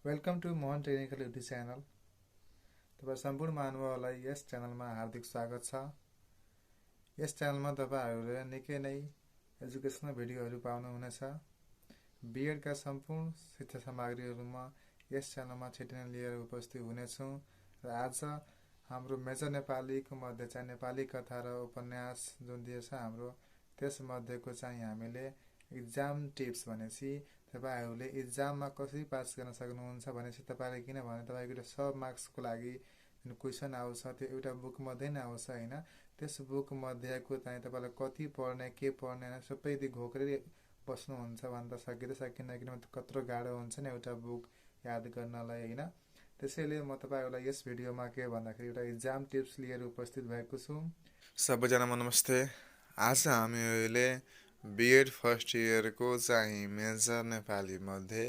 Welcome to Mohan technical YouTube channel. तपाईँ सम्पूर्ण महानुभावलाई यस च्यानलमा हार्दिक स्वागत छ। यस च्यानलमा तपाईहरूले निकै नै एजुकेसनल भिडियोहरू पाउनुहुनेछ। बीएडका सम्पूर्ण शिक्षा सामग्रीहरूमा यस च्यानलमा छिटै लिएर उपस्थित हुनेछौँ र आज हाम्रो मेजर नेपालीको मध्ये चाहिँ नेपाली कथा र उपन्यास जुन दिएछ हाम्रो त्यसमध्येको चाहिँ हामीले इक्जाम टिप्स भनेपछि तपाईहरूले इक्जाममा कसरी पास गर्न सक्नुहुन्छ भनेपछि तपाईले किनभने तपाईको 100 मार्क्सको लागि जुन क्वेसन आउँछ त्यो एउटा बुक मध्ये नै आउँछ हैन। त्यस बुक मध्येको चाहिँ तपाईलाई कति पढ्ने के पढ्ने सबै दि घोक्रै बस्नुहुन्छ भन्दा सकिँदै सकिन्न, किनभने कत्रो गाह्रो हुन्छ नि एउटा बुक याद गर्नलाई हैन। त्यसैले म तपाईहरुलाई यस भिडियोमा के भन्दाखेरि एउटा इक्जाम टिप्स लिएर उपस्थित भएको छु। सबैजनामा नमस्ते। आज हामीले बीएड फर्स्ट इयरको चाहिँ मेजर नेपाली मध्ये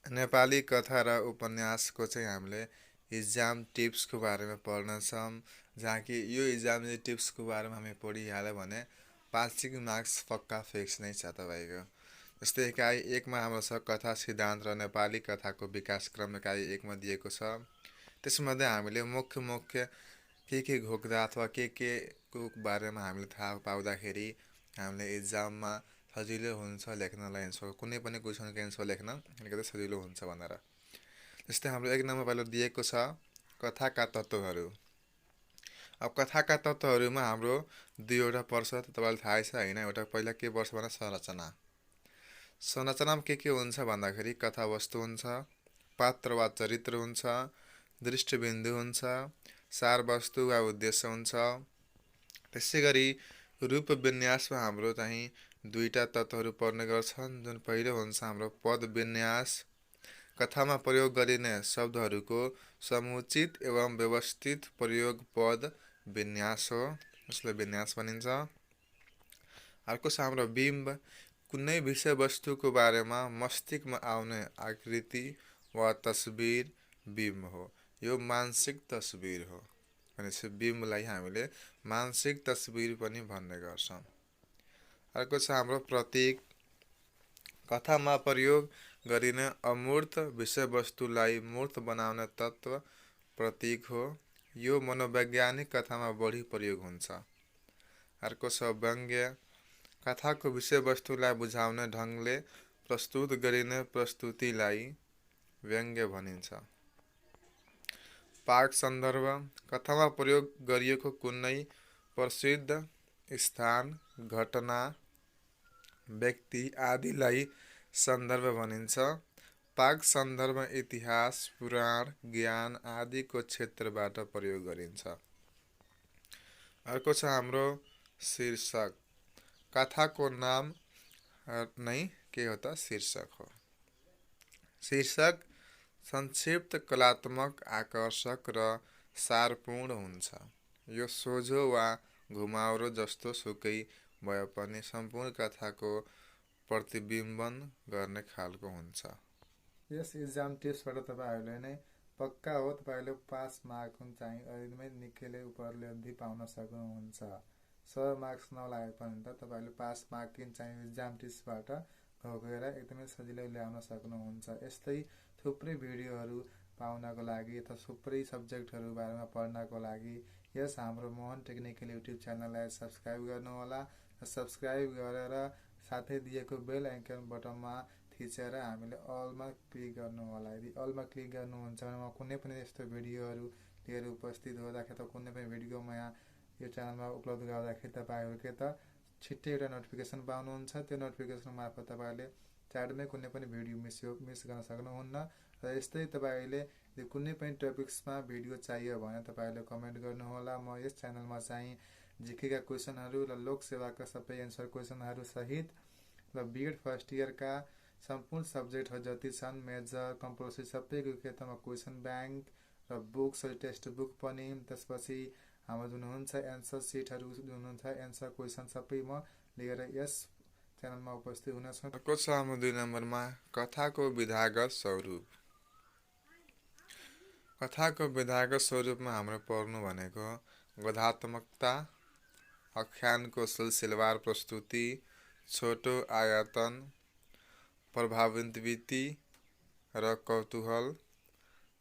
नेपाली कथा र उपन्यासको चाहिँ हामीले इक्जाम टिप्सको बारेमा पढ्नेछौँ। जहाँ कि यो इक्जाम टिप्सको बारेमा हामी पढिहाल्यो भने पासिङ मार्क्स पक्का फिक्स नै छ तपाईको। जस्तै इकाइ 1 मा हाम्रो छ कथा सिद्धान्त र नेपाली कथाको विकास क्रम इकाइ 1 मा दिएको छ। त्यसमध्ये हामीले मुख्य के घोक्दा अथवा के को बारेमा हामीले थाहा पाउँदाखेरि हामीले इक्जाममा सजिलो हुन्छ लेख्नलाई, एन्सर कुनै पनि क्वेसनको एन्सर लेख्न अलिकति सजिलो हुन्छ भनेर। जस्तै हाम्रो 1 नम्बर पहिलो दिएको छ कथाका तत्त्वहरू। अब कथाका तत्त्वहरूमा हाम्रो दुईवटा पर्छ, तपाईलाई थाहै छ हैन। एउटा पहिला के पर्छ भने संरचना। संरचनामा के हुन्छ भन्दाखेरि कथावस्तु हुन्छ, पात्र वा चरित्र हुन्छ, दृष्टिबिन्दु हुन्छ, सार वस्तु वा उद्देश्य हुन्छ। त्यसैगरी रूप विन्यासमा हाम्रो चाहिँ दुईटा तत्त्वहरू पर्ने गर्छन्। जुन पहिलो हुन्छ हाम्रो पद विन्यास। कथामा प्रयोग गरिने शब्दहरूको समुचित एवं व्यवस्थित प्रयोग पद विन्यास हो, यसलाई विन्यास भनिन्छ। अर्को छ हाम्रो बिम्ब। कुनै विषयवस्तुको बारेमा मस्तिष्कमा आउने आकृति वा तस्बिर बिम्ब हो। यो मानसिक तस्बिर हो भनेपछि बिम्बलाई हामीले मानसिक तस्बिर पनि भन्ने गर्छौं। अर्को छ हाम्रो प्रतीक। कथामा प्रयोग गरिने अमूर्त विषयवस्तुलाई मूर्त बनाउने तत्त्व प्रतीक हो। यो मनोवैज्ञानिक कथामा बढी प्रयोग हुन्छ। अर्को छ व्यङ्ग्य। कथाको विषयवस्तुलाई बुझाउने ढङ्गले प्रस्तुत गरिने प्रस्तुतिलाई व्यङ्ग्य भनिन्छ। पाठ सन्दर्भ। कथामा प्रयोग गरिएको कुनै प्रसिद्ध स्थान, घटना, व्यक्ति आदिलाई सन्दर्भ भनिन्छ। पाठ सन्दर्भ इतिहास, पुराण, ज्ञान आदिको क्षेत्रबाट प्रयोग गरिन्छ। अर्को छ हाम्रो शीर्षक। कथाको नाम नै के हो त शीर्षक हो। शीर्षक संक्षिप्त, कलात्मक, आकर्षक र सारपूर्ण हुन्छ। यो सोझो वा घुमाउरो जस्तो सुकै भए पनि सम्पूर्ण कथाको प्रतिबिम्बन गर्ने खालको हुन्छ। यस इक्जाम टिप्सबाट तपाईहरुले नै पक्का हो तपाईले पास मार्क चाहिँ एकदमै निकैले उपलब्धि पाउन सक्नुहुन्छ। 100 मार्क्स नलागे पनि त तपाईले पास मार्क चाहिँ इक्जाम टिप्सबाट घोकेर एकदमै सजिलै ल्याउन सक्नुहुन्छ। यस्तै थुप्रै भिडियोहरू पाउनको लागि अथवा थुप्रै सब्जेक्टहरू बारेमा पढ्नको लागि यस हाम्रो मोहन टेक्निकल युट्युब च्यानललाई सब्स्क्राइब गर्नुहोला। सब्स्क्राइब गरेर साथै दिएको बेल आइकन बटनमा थिचेर हामीले अलमा क्लिक गर्नुहोला। यदि अलमा क्लिक गर्नुहुन्छ भने म कुनै पनि यस्तो भिडियोहरू लिएर उपस्थित हुँदाखेरि त कुनै पनि भिडियोमा यो च्यानलमा उपलब्ध गर्दाखेरि तपाईहरुले त छिट्टै एउटा नोटिफिकेसन पाउनुहुन्छ। त्यो नोटिफिकेसन मार्फत तपाईले च्याटमै कुनै पनि भिडियो मिस गर्न सक्नुहुन्न। र यस्तै तपाईले कुनै पनि टपिक्समा भिडियो चाहियो भने तपाईले कमेन्ट गर्नुहोला। म यस च्यानलमा चाहिँ जीकेका क्वेसनहरू र लोक सेवाका सबै एन्सर क्वेसनहरू सहित र बीएड फर्स्ट इयरका सम्पूर्ण सब्जेक्टहरू जति छन् मेजर कम्पलसरी सबैको क्षेत्रमा क्वेसन ब्याङ्क र बुक्स टेक्स्ट बुक पनि, त्यसपछि हाम्रो जुन हुन्छ एन्सर सिटहरू जुन हुन्छ एन्सर क्वेसन सबै म लिएर यस च्यानलमा उपस्थित हुनेछ। अर्को छ हाम्रो 2 नम्बरमा कथाको विधागत स्वरूप। कथाको विधागत स्वरूपमा हाम्रो पढ्नु भनेको गद्यात्मकता, आख्यानको सिलसिलेवार प्रस्तुति, छोटो आयतन, प्रभावन्विति र कौतूहल,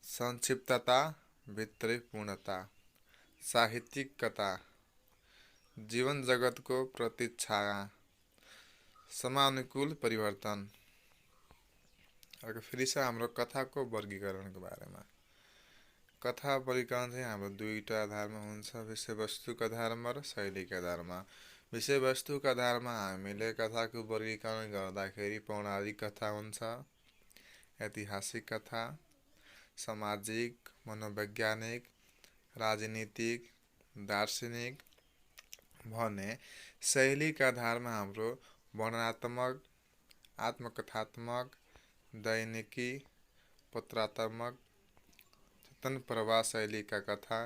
संक्षिप्तता, भित्री पूर्णता, साहित्यिक कथा, जीवन जगतको प्रतिच्छाया, समानुकूल परिवर्तन। अब फेरि छ हाम्रो कथाको वर्गीकरणको बारेमा। कथा वर्गीकरण चाहिँ हाम्रो दुईवटा आधारमा हुन्छ, विषयवस्तुको आधारमा र शैलीको आधारमा। विषयवस्तुको आधारमा हामीले कथाको वर्गीकरण गर्दाखेरि पौराणिक कथा हुन्छ, ऐतिहासिक कथा, सामाजिक, मनोवैज्ञानिक, राजनीतिक, दार्शनिक भने शैलीका आधारमा हाम्रो वर्णनात्मक, आत्मकथात्मक, दैनिकी, पत्रात्मक, चेतन प्रवाह शैलीका कथा।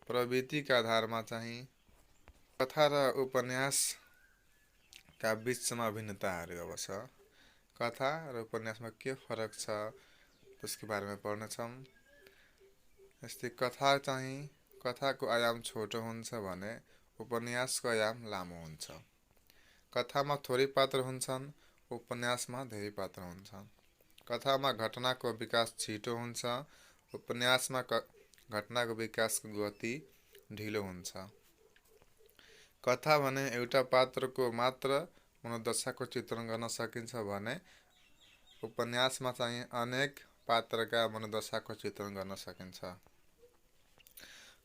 प्रवृत्तिका आधारमा चाहिँ कथा र उपन्यासका बिचमा भिन्नताहरू अब छ। कथा र उपन्यासमा के फरक छ त्यसको बारेमा पढ्नेछौँ। यस्तै कथाको आयाम छोटो हुन्छ भने उपन्यासको आयाम लामो हुन्छ। कथामा थोरै पात्र हुन्छन्, उपन्यासमा धेरै पात्र हुन्छन्। कथामा घटनाको विकास छिटो हुन्छ, उपन्यासमा घटनाको विकासको गति ढिलो हुन्छ। कथा भने एउटा पात्रको मात्र मनोदशाको चित्रण गर्न सकिन्छ भने उपन्यासमा चाहिँ अनेक पात्रका मनोदशाको चित्रण गर्न सकिन्छ।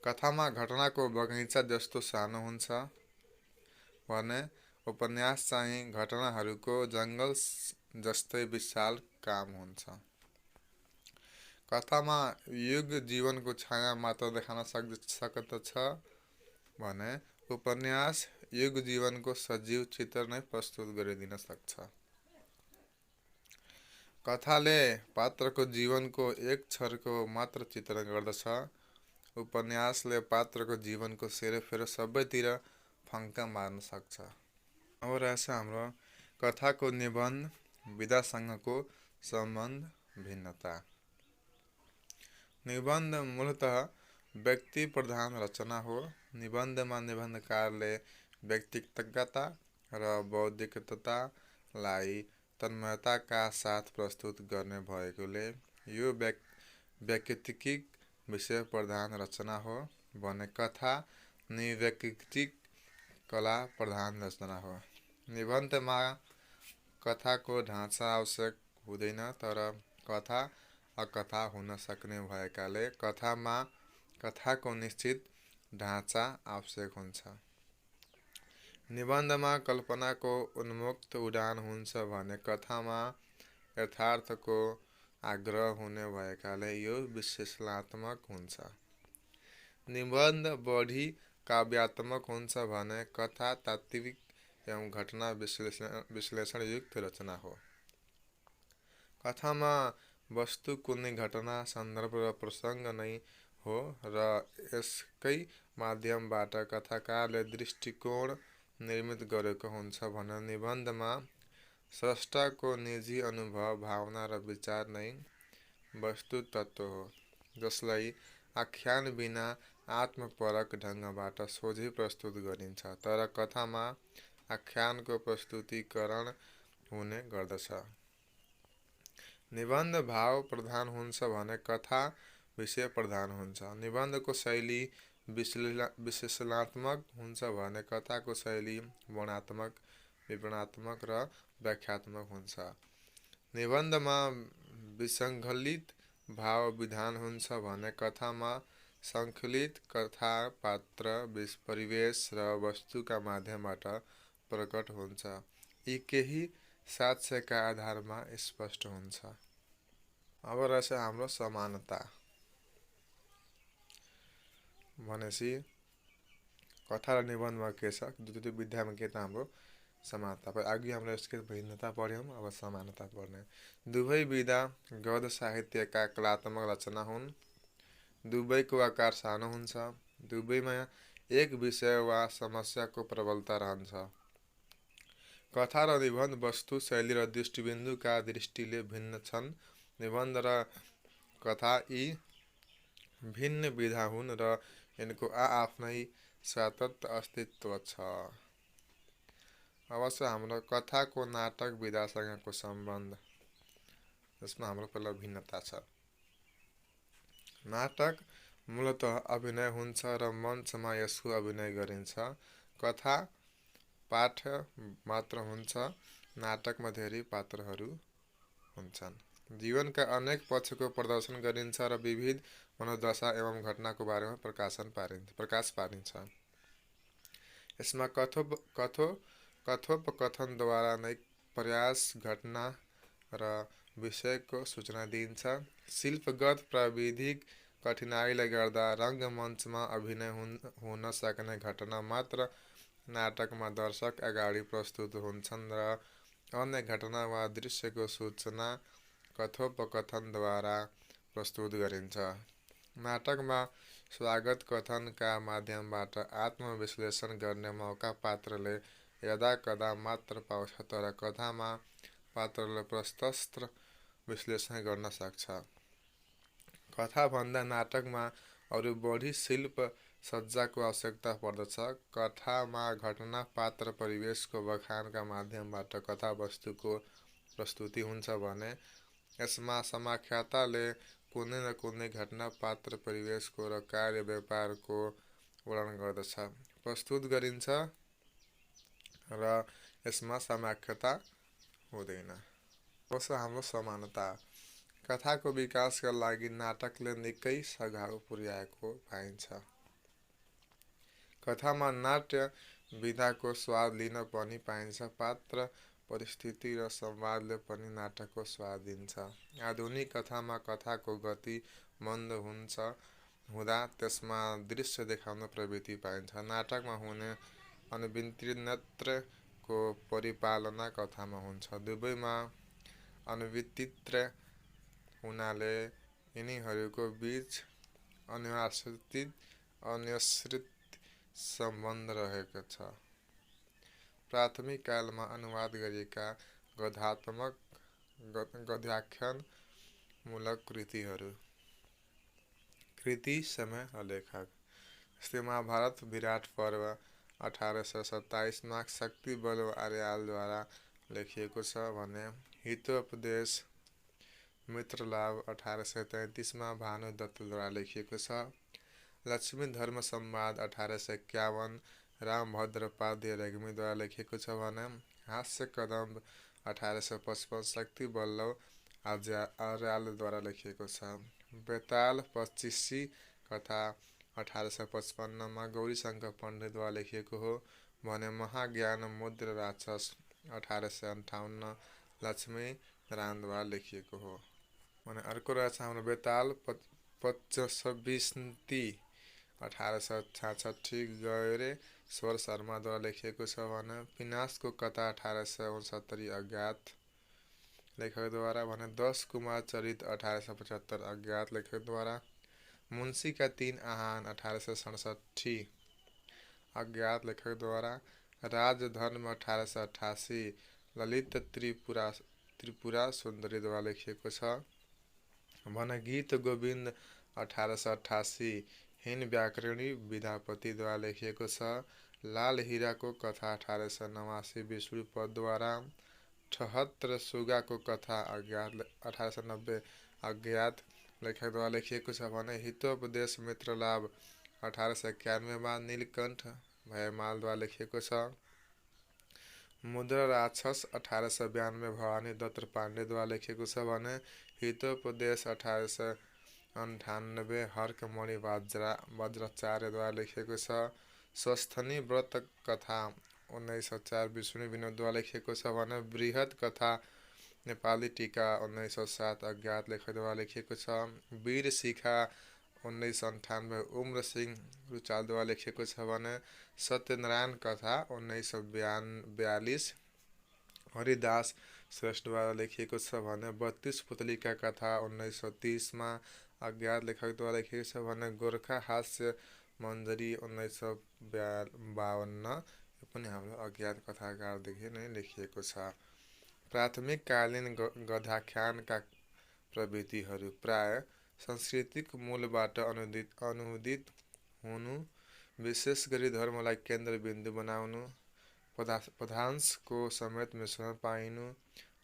कथामा घटनाको बगैँचा जस्तो सानो हुन्छ भने उपन्यास चाहिँ घटनाहरूको जङ्गल जस्तै विशाल काम हुन्छ। कथामा युग जीवनको छाया मात्र देखाउन सक्दछ भने उपन्यास युग जीवनको सजीव चित्र नै प्रस्तुत गरिदिन सक्छ। कथाले पात्रको जीवनको एक क्षणको मात्र चित्रण गर्दछ, उपन्यासले पात्रको जीवनको सेरोफेरो सबैतिर फङ्का मार्न सक्छ। अब रहेछ हाम्रो कथाको निबन्ध विधासँगको सम्बन्ध भिन्नता। निबन्ध मूलतः व्यक्ति प्रधान रचना हो। निबन्धमा निबन्धकारले व्यक्तिगतता र बौद्धिकतालाई तन्मयताका साथ प्रस्तुत गर्ने भएकोले यो व्यक्तित्विक विषय प्रधान रचना हो भने कथा नैव्यक्तिक कला प्रधान रचना हो। निबन्धमा कथाको ढाँचा आवश्यक हुँदैन, तर कथा अकथा हुन सक्ने भएकाले कथामा कथाको निश्चित ढाँचा आवश्यक हुन्छ। निबन्धमा कल्पनाको उन्मुक्त उडान हुन्छ भने कथामा यथार्थको आग्रह हुने भएकाले यो विश्लेषणात्मक हुन्छ। निबन्ध बढी काव्यात्मक हुन्छ भने कथा तात्विक एवं घटना विश्लेषणयुक्त रचना हो। कथामा वस्तु कुनै घटना, सन्दर्भ र प्रसङ्ग नै हो र यसकै माध्यमबाट कथाकारले दृष्टिकोण निर्मित गरेको हुन्छ भने निबन्धमा स्रष्टाको निजी अनुभव, भावना र विचार नै वस्तु तत्त्व हो, जसलाई आख्यान बिना आत्मपरक ढङ्गबाट सोझै प्रस्तुत गरिन्छ। तर कथामा आख्यानको प्रस्तुतीकरण हुने गर्दछ। निबन्ध भाव प्रधान हुन्छ भने कथा विषय प्रधान हुन्छ। निबन्धको शैली विश्लेषणात्मक हुन्छ भने कथाको शैली वर्णनात्मक, विवरणात्मक र व्याख्यात्मक हुन्छ। निबन्धमा विसङ्कलित भाव विधान हुन्छ भने कथामा सङ्कलित कथा पात्र, परिवेश र वस्तुका माध्यमबाट प्रकट हुन्छ। यी केही साक्ष्यका आधारमा स्पष्ट हुन्छ। अब रहेछ हाम्रो समानता। भनेपछि कथा र निबन्धमा के छ, दुई विधामा के त हाम्रो समानता। अघि हाम्रो यसको भिन्नता पढ्यौँ, अब समानता पढ्ने। दुवै विधा गद्य साहित्यका कलात्मक रचना हुन्। दुवैको आकार सानो हुन्छ। दुवैमा एक विषय वा समस्याको प्रबलता रहन्छ। कथा र निबन्ध वस्तु, शैली र दृष्टिबिन्दुका दृष्टिले भिन्न छन्। निबन्ध र कथा यी भिन्न विधा हुन् र यिनको आफ्नै स्वायत्त अस्तित्व छ। अब हाम्रो कथाको नाटक विधासँगको सम्बन्ध। जसमा हाम्रो पहिला भिन्नता छ। नाटक मूलतः अभिनय हुन्छ र मञ्चमा यसको अभिनय गरिन्छ। कथा पाठ मात्र हुन्छ। नाटकमा धेरै पात्रहरू हुन्छन्। जीवनका अनेक पक्षको प्रदर्शन गरिन्छ र विविध मनोदशा एवं घटनाको बारेमा प्रकाश पारिन्छ। यसमा कथोपकथनद्वारा नै प्रयास, घटना र विषयको सूचना दिइन्छ। शिल्पगत प्राविधिक कठिनाइले गर्दा रङ्गमञ्चमा अभिनय हुन सक्ने घटना मात्र नाटकमा दर्शक अगाडि प्रस्तुत हुन्छन् र अन्य घटना वा दृश्यको सूचना कथोपकथनद्वारा प्रस्तुत गरिन्छ। नाटकमा स्वागत कथनका माध्यमबाट आत्मविश्लेषण गर्ने मौका पात्रले यदाकदा मात्र पाउँछ, तर कथामा पात्रले प्रशस्त विश्लेषण गर्न सक्छ। कथाभन्दा नाटकमा अरू बढी शिल्प सज्जाको आवश्यकता पर्दछ। कथामा घटना, पात्र, परिवेशको बखानका माध्यमबाट कथावस्तुको प्रस्तुति हुन्छ भने यसमा समाख्याताले कुनै न कुनै घटना, पात्र, परिवेशको र कार्य व्यापारको वर्णन गर्दछ, प्रस्तुत गरिन्छ र यसमा समाख्याता हुँदैन। हाम्रो समानता कथाको विकासका लागि नाटकले निकै सघाउ पुर्याएको पाइन्छ। कथामा नाट्य विधाको स्वाद लिन पनि पाइन्छ। पात्र, परिस्थिति र संवादले पनि नाटकको स्वाद दिन्छ। आधुनिक कथामा कथाको गति मन्द हुँदा त्यसमा दृश्य देखाउन प्रवृत्ति पाइन्छ। नाटकमा हुने अनभिनेत्रको परिपालना कथामा हुन्छ। दुवैमा अनभिनेत्र हुनाले यिनीहरूको बीच अन्यश्रित सम्बन्ध रहेको छ। प्राथमिक कालमा अनुवाद गरिएका गद्याख्यानमूलक कृतिहरू। कृति, समय र लेखक। जस्तै महाभारत विराट पर्व 1827 मा शक्ति बल आर्यालद्वारा लेखिएको छ भने हितोपदेश मित्रलाभ 1833 मा भानुदत्तद्वारा लेखिएको छ। लक्ष्मी धर्म संवाद 1851 रामभद्रपाध्याय रेग्मीद्वारा लेखिएको छ भने हास्य कदम्ब 1855 शक्ति बल्लभ आर्यालद्वारा लेखिएको छ। बेताल पच्चिसी कथा 1855 मा गौरीशङ्कर पण्डितद्वारा लेखिएको हो भने महाज्ञान मुद्र राक्षस 1858 लक्ष्मी नारायणद्वारा लेखिएको हो। भने अर्को रहेछ हाम्रो बेताल पच्चबिसन्ती 1866 गैरे स्वर शर्माद्वारा लेखिएको छ भने विनाशको कथा 1869 अज्ञात लेखकद्वारा भने 10 कुमार चरित 1875 अज्ञात लेखकद्वारा। मुन्सीका 3 आहान 1867 अज्ञात लेखकद्वारा। राजधर्म 1888 ललित त्रिपुरा सुन्दरीद्वारा लेखिएको छ भने गीत गोविन्द 1888 हिन व्याकरणी विद्यापतिद्वारा लेखिएको छ। लाल हिराको कथा 1889 विष्णुपदद्वारा। 78 सुगाको कथा 1890 अज्ञात लेखकद्वारा लेखिएको छ भने हितोपदेश मित्रलाभ 1891 मा नीलकण्ठ भयमालद्वारा लेखिएको छ। मुद्रा राक्षस 1892 भवानी दत्त पाण्डेद्वारा लेखिएको छ भने हितोपदेश 1898 हर्कमणि वज्राचार्यद्वारा लेखिएको छ। स्वस्थनी व्रत कथा 1904 विष्णु विनोदद्वारा लेखिएको छ भने बृहत कथा नेपाली टीका 1907 अज्ञात लेखकद्वारा लेखिएको छ। वीर शिखा 1998 उम्रसिंह रुचालद्वारा लेखिएको छ भने सत्यनारायण कथा 1942 हरिदास श्रेष्ठद्वारा लेखिएको छ भने 32 पुतलीका कथा 1930 मा अज्ञात लेखकद्वारा लेखिएको छ भने गोर्खा हास्य मन्जरी 1952 यो पनि हाम्रो अज्ञात कथाकारदेखि नै लेखिएको छ। प्राथमिक कालीन गद्याख्यानका प्रवृत्तिहरू प्राय सांस्कृतिक मूलबाट अनुदित हुनु, विशेष गरी धर्मलाई केन्द्रबिन्दु बनाउनु, पदांशको समेत मिश्रण पाइनु,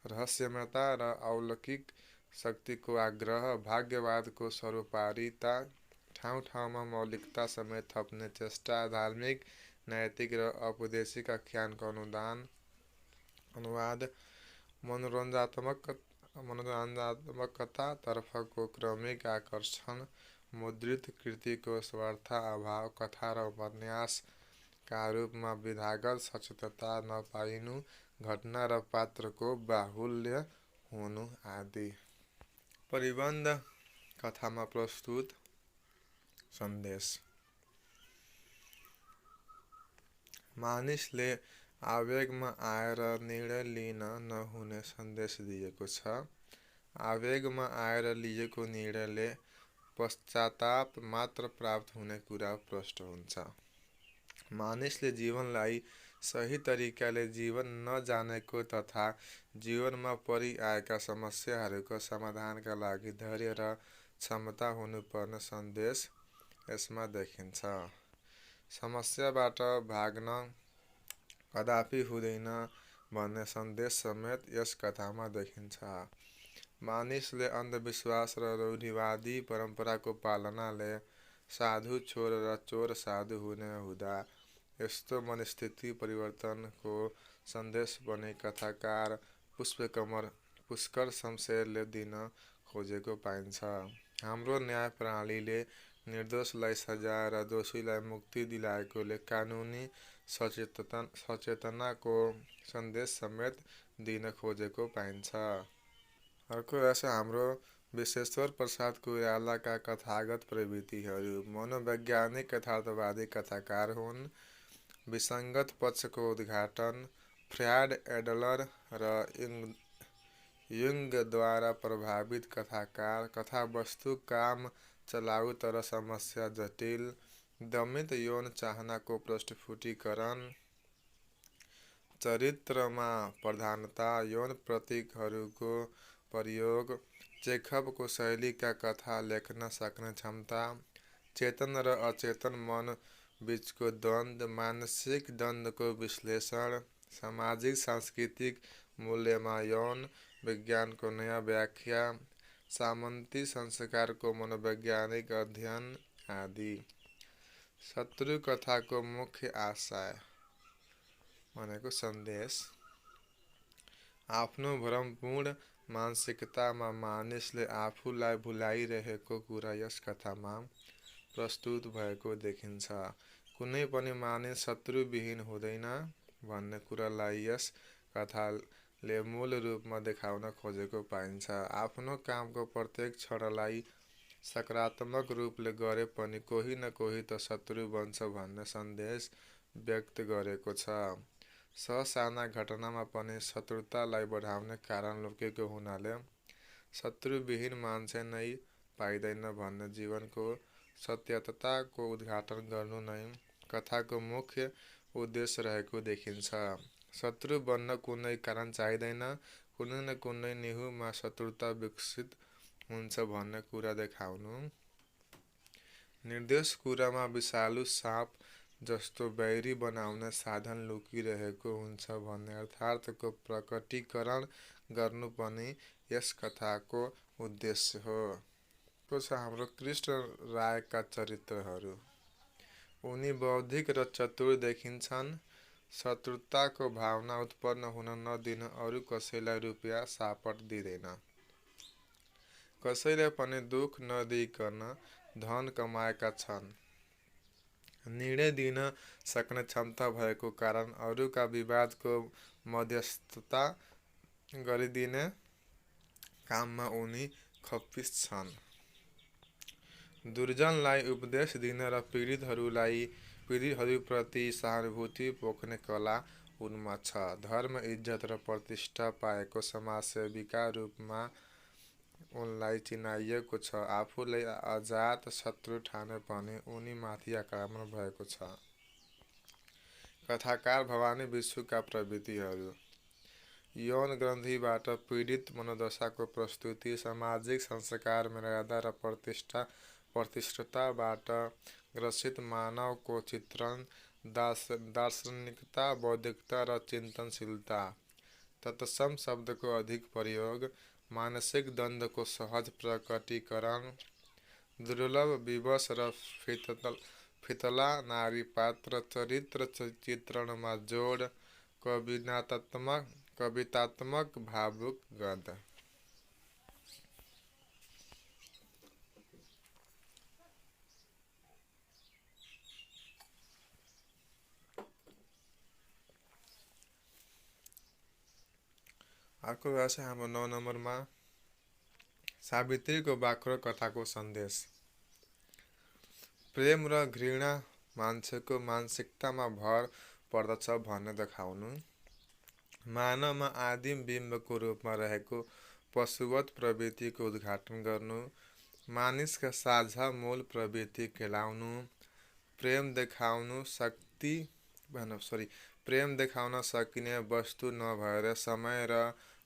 रहस्यमयता र अलौकिक शक्तिको आग्रह, भाग्यवादको सर्वोपरिता, ठाउँ ठाउँमा मौलिकता समेत थप्ने चेष्टा, धार्मिक, नैतिक र औपदेशिक आख्यानको अनुवाद, मनोरञ्जनात्मकतातर्फको क्रमिक आकर्षण, मुद्रित कृतिको स्वार्थ अभाव, कथा र उपन्यासका रूपमा विधागत सचेतता नपाइनु, घटना र पात्रको बाहुल्य हुनु आदि। परिबन्ध कथामा प्रस्तुत सन्देश। मानिसले आवेगमा आएर निर्णय लिन नहुने सन्देश दिएको छ। आवेगमा आएर लिएको निर्णयले पश्चाताप मात्र प्राप्त हुने कुरा प्रष्ट हुन्छ। मानिसले जीवनलाई सही तरिकाले जीवन नजानेको तथा जीवनमा परिआएका समस्याहरूको समाधानका लागि धैर्य र क्षमता हुनुपर्ने सन्देश यसमा देखिन्छ। समस्याबाट भाग्न कदापि हुँदैन भन्ने सन्देश समेत यस कथामा देखिन्छ। मानिसले अन्धविश्वास र रूढिवादी परम्पराको पालनाले साधु चोर र चोर साधु हुने हुँदा यस्तो मनस्थिति परिवर्तनको सन्देश पनि कथाकार पुष्कर शमशेरले दिन खोजेको पाइन्छ। हाम्रो न्याय प्रणालीले निर्दोषलाई सजाय र दोषीलाई मुक्ति दिलाएकोले कानुनी सचेतनाको सन्देश समेत दिन खोजेको पाइन्छ। अर्को रहेछ हाम्रो विश्वेश्वर प्रसाद कोइरालाका कथागत प्रवृत्तिहरू। मनोवैज्ञानिक यथार्थवादी कथाकार हुन्। विसङ्गत पक्षको उद्घाटन, फ्रॉयड, एडलर र युङ्गद्वारा प्रभावित कथाकार, कथावस्तु काम चलाउ तर समस्या जटिल, दमित यौन चाहनाको प्रस्फुटीकरण, चरित्रमा प्रधानता, यौन प्रतीकहरूको प्रयोग, चेखवको शैलीका कथा लेख्न सक्ने क्षमता, चेतन र अचेतन मन बीचको द्वन्द्व, मानसिक द्वन्द्वको विश्लेषण, सामाजिक सांस्कृतिक मूल्यमा यौन विज्ञानको नयाँ व्याख्या, सामन्ती संस्कारको मनोवैज्ञानिक अध्ययन आदि। शत्रु कथाको मुख्य आशय भनेको सन्देश। आफ्नो भ्रमपूर्ण मानसिकतामा मानिसले आफूलाई भुलाइरहेको कुरा यस कथामा प्रस्तुत भएको देखिन्छ। कुनै पनि मानिस शत्रुविहीन हुँदैन भन्ने कुरालाई यस कथाले मूल रूपमा देखाउन खोजेको पाइन्छ। आफ्नो कामको प्रत्येक क्षणलाई सकारात्मक रूपले गरे पनि कोही न कोही त शत्रु बन्छ भन्ने सन्देश व्यक्त गरेको छ। ससाना घटनामा पनि शत्रुतालाई बढाउने कारण लुकेको हुनाले शत्रुविहीन मान्छे नै पाइँदैन भन्ने जीवनको सत्यताको उद्घाटन गर्नु नै कथाको मुख्य उद्देश्य रहेको देखिन्छ। शत्रु बन्न कुनै कारण चाहिँदैन, कुनै न कुनै निहुमा शत्रुता विकसित हुन्छ भन्ने कुरा देखाउनु। निर्दोष कुरामा विषालु साँप जस्तो बैरी बनाउने साधन लुकिरहेको हुन्छ भन्ने यथार्थको प्रकटीकरण गर्नु पनि यस कथाको उद्देश्य हो। हाम्रो कृष्ण रायका चरित्रहरू। उनी बौद्धिक र चतुर देखिन्छन्। शत्रुताको भावना उत्पन्न हुन नदिन अरू कसैलाई रुपियाँ सापट दिँदैन। कसैलाई पनि दुख नदिइकन धन कमाएका छन्। निर्णय दिन सक्ने क्षमता भएको कारण अरूका विवादको मध्यस्थता गरिदिने काममा उनी खप्पिस छन्। दुर्जनलाई उपदेश दिन र पीडितहरूप्रति सहानुभूति पोख्ने कला उनमा छ। धर्म, इज्जत र प्रतिष्ठा पाएको समाजसेवीका रूपमा उनलाई चिनाइएको छ। आफूलाई अजात शत्रु ठाने पनि उनीमाथि आक्रमण भएको छ। कथाकार भवानी विष्णुका प्रवृत्तिहरू। यौन ग्रन्थीबाट पीडित मनोदशाको प्रस्तुति, सामाजिक संस्कार, मर्यादा र प्रतिष्ठताबाट ग्रसित मानवको चित्रण, दार्शनिकता, बौद्धिकता र चिन्तनशीलता, तत्सम शब्दको अधिक प्रयोग, मानसिक द्वन्द्वको सहज प्रकटीकरण, दुर्लभ विवश र फितला नारी पात्र चरित्र चित्रणमा जोड, कवितात्मक भावुक गद्य। अर्को रहेछ हाम्रो 9 नम्बरमा सावित्रीको बाक्लो कथाको सन्देश। प्रेम र घृणा मान्छेको मानसिकतामा भर पर्दछ भन्ने देखाउनु, मानवमा आदिम बिम्बको रूपमा रहेको पशुवत प्रवृत्तिको उद्घाटन गर्नु, मानिसका साझा मूल प्रवृत्ति केलाउनु, प्रेम देखाउन सकिने वस्तु नभएर समय र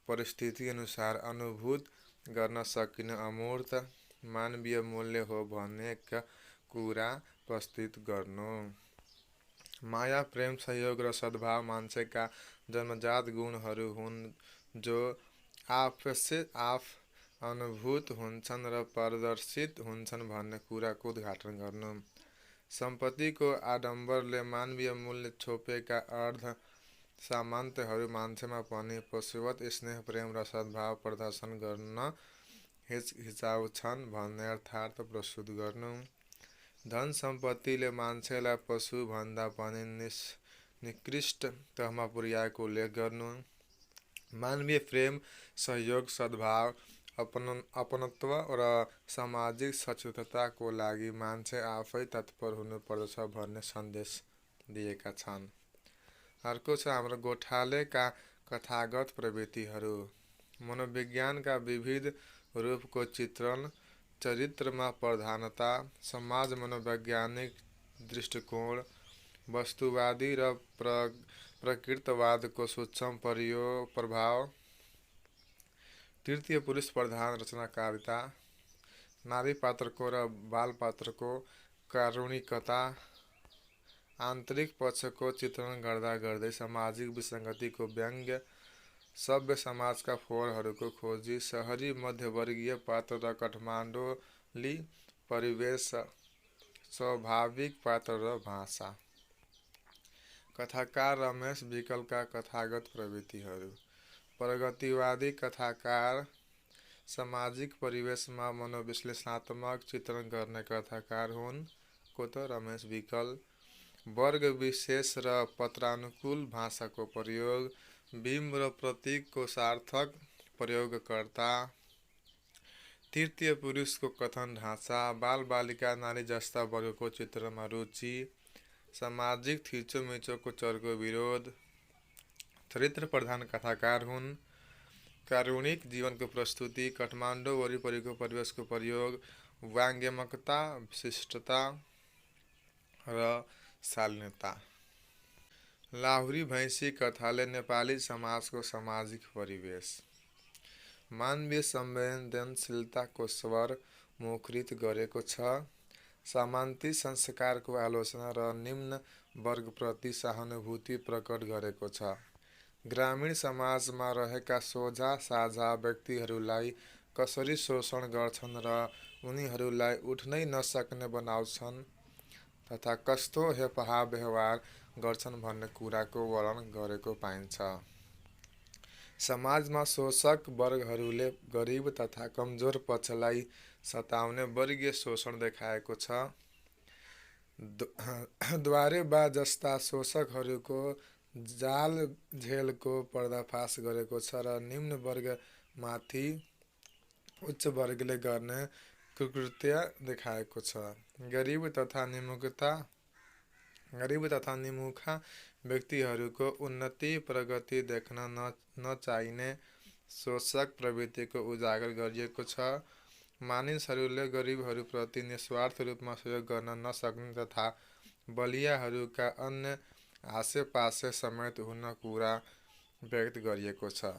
परिस्थिति अनुसार अनुभूत गर्न सकिने अमूर्त मानवीय मूल्य हो भन्ने कुरा प्रस्तुत गर्नु। माया, प्रेम, सहयोग र सद्भाव मान्छेका जन्मजात गुणहरू हुन् जो आफसे आफ अनुभूत हुन्छन् र प्रदर्शित हुन्छन् भन्ने कुराको उद्घाटन गर्नु। सम्पत्तिको आडम्बरले मानवीय मूल्य छोपेका अर्ध सामन्तहरू मान्छेमा पनि पशुवत स्नेह, प्रेम र सद्भाव प्रदर्शन गर्न हिचकिचाउँछन् भन्ने अर्थार्थ प्रस्तुत गर्नु। धन सम्पत्तिले मान्छेलाई पशुभन्दा पनि निकृष्ट तहमा पुर्याएको उल्लेख गर्नु। मानवीय प्रेम, सहयोग, सद्भाव, अपनत्व र सामाजिक सचेतताको लागि मान्छे आफै तत्पर हुनुपर्दछ भन्ने सन्देश दिएका छन्। अर्को छ हाम्रो गोठालेका कथागत प्रवृत्तिहरू। मनोविज्ञानका विविध रूपको चित्रण, चरित्रमा प्रधानता, समाज मनोवैज्ञानिक दृष्टिकोण, वस्तुवादी र प्रकृतवादको सूक्ष्म प्रभाव, तृतीय पुरुष प्रधान रचनाकारिता, नारी पात्रको र बाल पात्रको कारुणिकता, आन्तरिक पक्षको चित्रण गर्दा गर्दै सामाजिक विसङ्गतिको व्यङ्ग्य, सभ्य समाजका फोहोरहरूको खोजी, सहरी मध्यवर्गीय पात्र र काठमाडौँली परिवेश, स्वाभाविक पात्र र भाषा। कथाकार रमेश विकलका कथागत प्रवृत्तिहरू। प्रगतिवादी कथाकार सामाजिक परिवेशमा मनोविश्लेषणात्मक चित्रण गर्ने कथाकार हुन्। को त रमेश विकल। वर्ग विशेष र पत्रानुकूल भाषाको प्रयोग, बिम्ब र प्रतीकको सार्थक प्रयोगकर्ता, तृतीय पुरुषको कथन ढाँचा, बालबालिका, नारी जस्ता वर्गको चित्रणमा रुचि, सामाजिक थिचोमिचोको चर्को विरोध, चरित्र प्रधान कथाकार हुन्। कारुणिक जीवनको प्रस्तुति, काठमाडौँ वरिपरिको परिवेशको प्रयोग, व्यङ्ग्यात्मकता, विशिष्टता र शालीनता। लाहुरी भैँसी कथाले नेपाली समाजको सामाजिक परिवेश, मानवीय संवेदनशीलताको स्वर मुखरित गरेको छ, सामन्ती संस्कारको आलोचना र निम्न वर्गप्रति सहानुभूति प्रकट गरेको छ, ग्रामीण समाजमा रहेका सोझा साझा व्यक्तिहरूलाई कसरी शोषण गर्छन् र उनीहरूलाई उठ्नै नसक्ने बनाउँछन् तथा कस्तो हेपहा व्यवहार गर्छन् भन्ने कुराको वर्णन गरेको पाइन्छ। समाजमा शोषक वर्गहरूले गरिब तथा कमजोर पक्षलाई सताउने वर्गीय शोषण देखाएको छ। द्वारेबा जस्ता शोषकहरूको जाल झेलको पर्दाफास गरेको छ र निम्न वर्गमाथि उच्च वर्गले गर्ने कुकृत्य देखाएको छ। गरिब तथा निमुखा व्यक्तिहरूको उन्नति प्रगति देख्न नचाहिने शोषक प्रवृत्तिको उजागर गरिएको छ। मानिसहरूले गरिबहरूप्रति निस्वार्थ रूपमा सहयोग गर्न नसक्ने तथा बलियाहरूका अन्य आसेपासे समेत हुन कुरा व्यक्त गरिएको छ।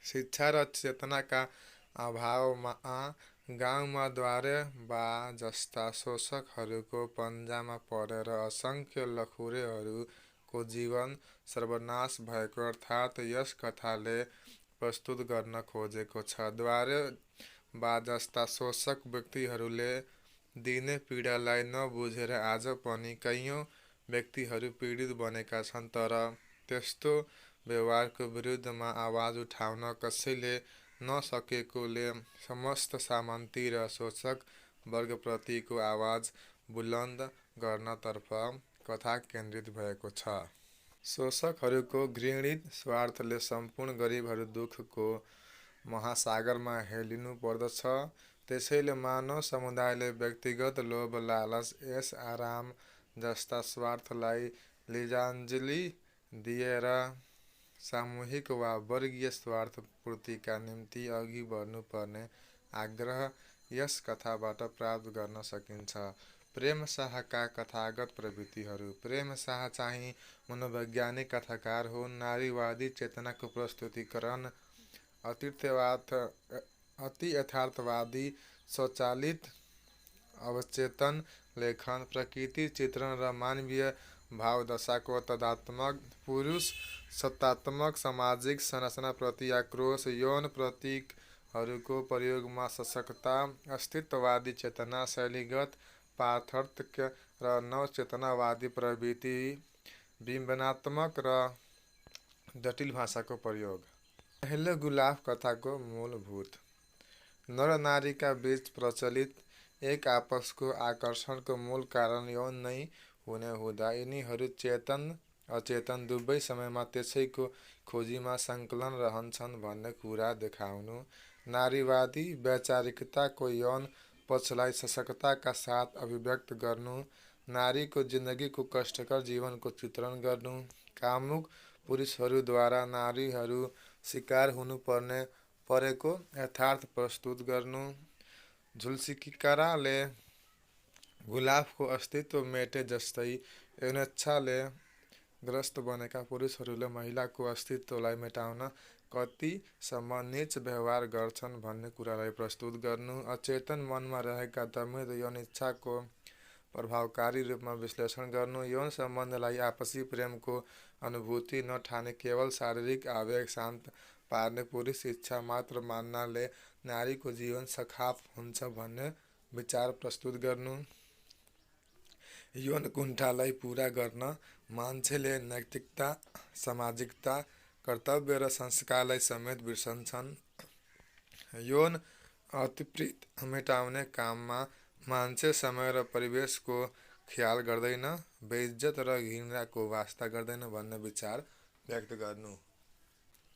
शिक्षा र चेतनाका अभावमा गाउँमा द्वारेबा जस्ता शोषकहरूको पन्जामा परेर असङ्ख्य लखुरेहरूको जीवन सर्वनाश भएको अर्थात् यस कथाले प्रस्तुत गर्न खोजेको छ। द्वारेबाज जस्ता शोषक व्यक्तिहरूले दिने पीडालाई नबुझेर आज पनि कैयौँ व्यक्तिहरू पीडित बनेका छन्। तर त्यस्तो व्यवहारको विरुद्धमा आवाज उठाउन कसैले नसकेकोले समस्त सामन्ती र शोषक वर्गप्रतिको आवाज बुलन्द गर्नतर्फ कथा केन्द्रित भएको छ। शोषकहरूको घृणित स्वार्थले सम्पूर्ण गरिबहरू दुःखको महासागरमा हेलिनु पर्दछ। त्यसैले मानव समुदायले व्यक्तिगत लोभ, लालच, ऐस आराम जस्ता स्वार्थलाई लिजान्जली दिएर सामूहिक वा वर्गीय स्वार्थ पूर्तिका निम्ति अघि बढ्नुपर्ने आग्रह यस कथाबाट प्राप्त गर्न सकिन्छ। प्रेम शाहका कथागत प्रवृत्तिहरू। प्रेम शाह चाहिँ मनोवैज्ञानिक कथाकार हुन्। नारीवादी चेतनाको प्रस्तुतिकरण, अति यथार्थवादी स्वचालित अवचेतन लेखन, प्रकृति चित्रण र मानवीय भावदशाको तदात्मक, पुरुष सत्तात्मक सामाजिक संरचनाप्रति आक्रोश, यौन प्रतीकहरूको प्रयोगमा सशक्तता, अस्तित्ववादी चेतना, शैलीगत पार्थक्य र नवचेतनावादी प्रवृत्ति, विडम्बनात्मक र जटिल भाषाको प्रयोग। पहलो गुलाफ कथाको मूलभूत। नर नारीका बीच प्रचलित एक आपसको आकर्षणको मूल कारण यौन नै हुने हुँदा यिनीहरू चेतन अचेतन दुवै समयमा त्यसैको खोजीमा सङ्कलन रहन्छन् भन्ने कुरा देखाउनु। नारीवादी वैचारिकताको यौन पक्षलाई सशक्तताका साथ अभिव्यक्त गर्नु। नारीको जिन्दगीको कष्टकर जीवनको चित्रण गर्नु। कामुक पुरुषहरूद्वारा नारीहरू शिकार हुनु परेको यथार्थ प्रस्तुत गर्नु। झुल्सिकाराले गुलाफको अस्तित्व मेटे जस्तै यौनेच्छाले ग्रस्त बनेका पुरुषहरूले महिलाको अस्तित्वलाई मेटाउन कतिसम्म नीच व्यवहार गर्छन् भन्ने कुरालाई प्रस्तुत गर्नु। अचेतन मनमा रहेका दमित यौन इच्छाको प्रभावकारी रूपमा विश्लेषण गर्नु। यौन सम्बन्धलाई आपसी प्रेमको अनुभूति नठानी केवल शारीरिक आवेग शान्त पार्ने पुरुष इच्छा मात्र मान्नाले नारीको जीवन सखाप हुन्छ भन्ने विचार प्रस्तुत गर्नु। यौन कुण्ठालाई पूरा गर्न मान्छेले नैतिकता, सामाजिकता, कर्तव्य र संस्कारलाई समेत बिर्सन्छन्। यौन अतिप्रीत मेटाउने काममा मान्छे समय र परिवेशको ख्याल गर्दैन, बेइज्जत र घृणाको वास्ता गर्दैन भन्ने विचार व्यक्त गर्नु।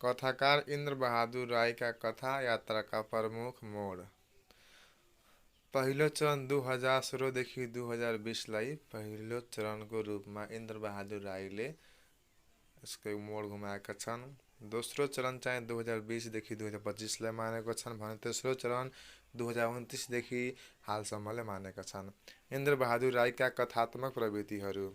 कथाकार इन्द्रबहादुर राईका कथा यात्राका प्रमुख मोड। पहिलो चरण 2016 देखि 2020 लाई पहिलो चरणको रूपमा इन्द्रबहादुर राईले यसको मोड घुमाएका छन्। दोस्रो चरण चाहिँ 2020 देखि 2025 लाई मानेको छन् भने तेस्रो चरण 2029 देखि हालसम्मले मानेका छन्। इन्द्रबहादुर राईका कथात्मक प्रवृत्तिहरू।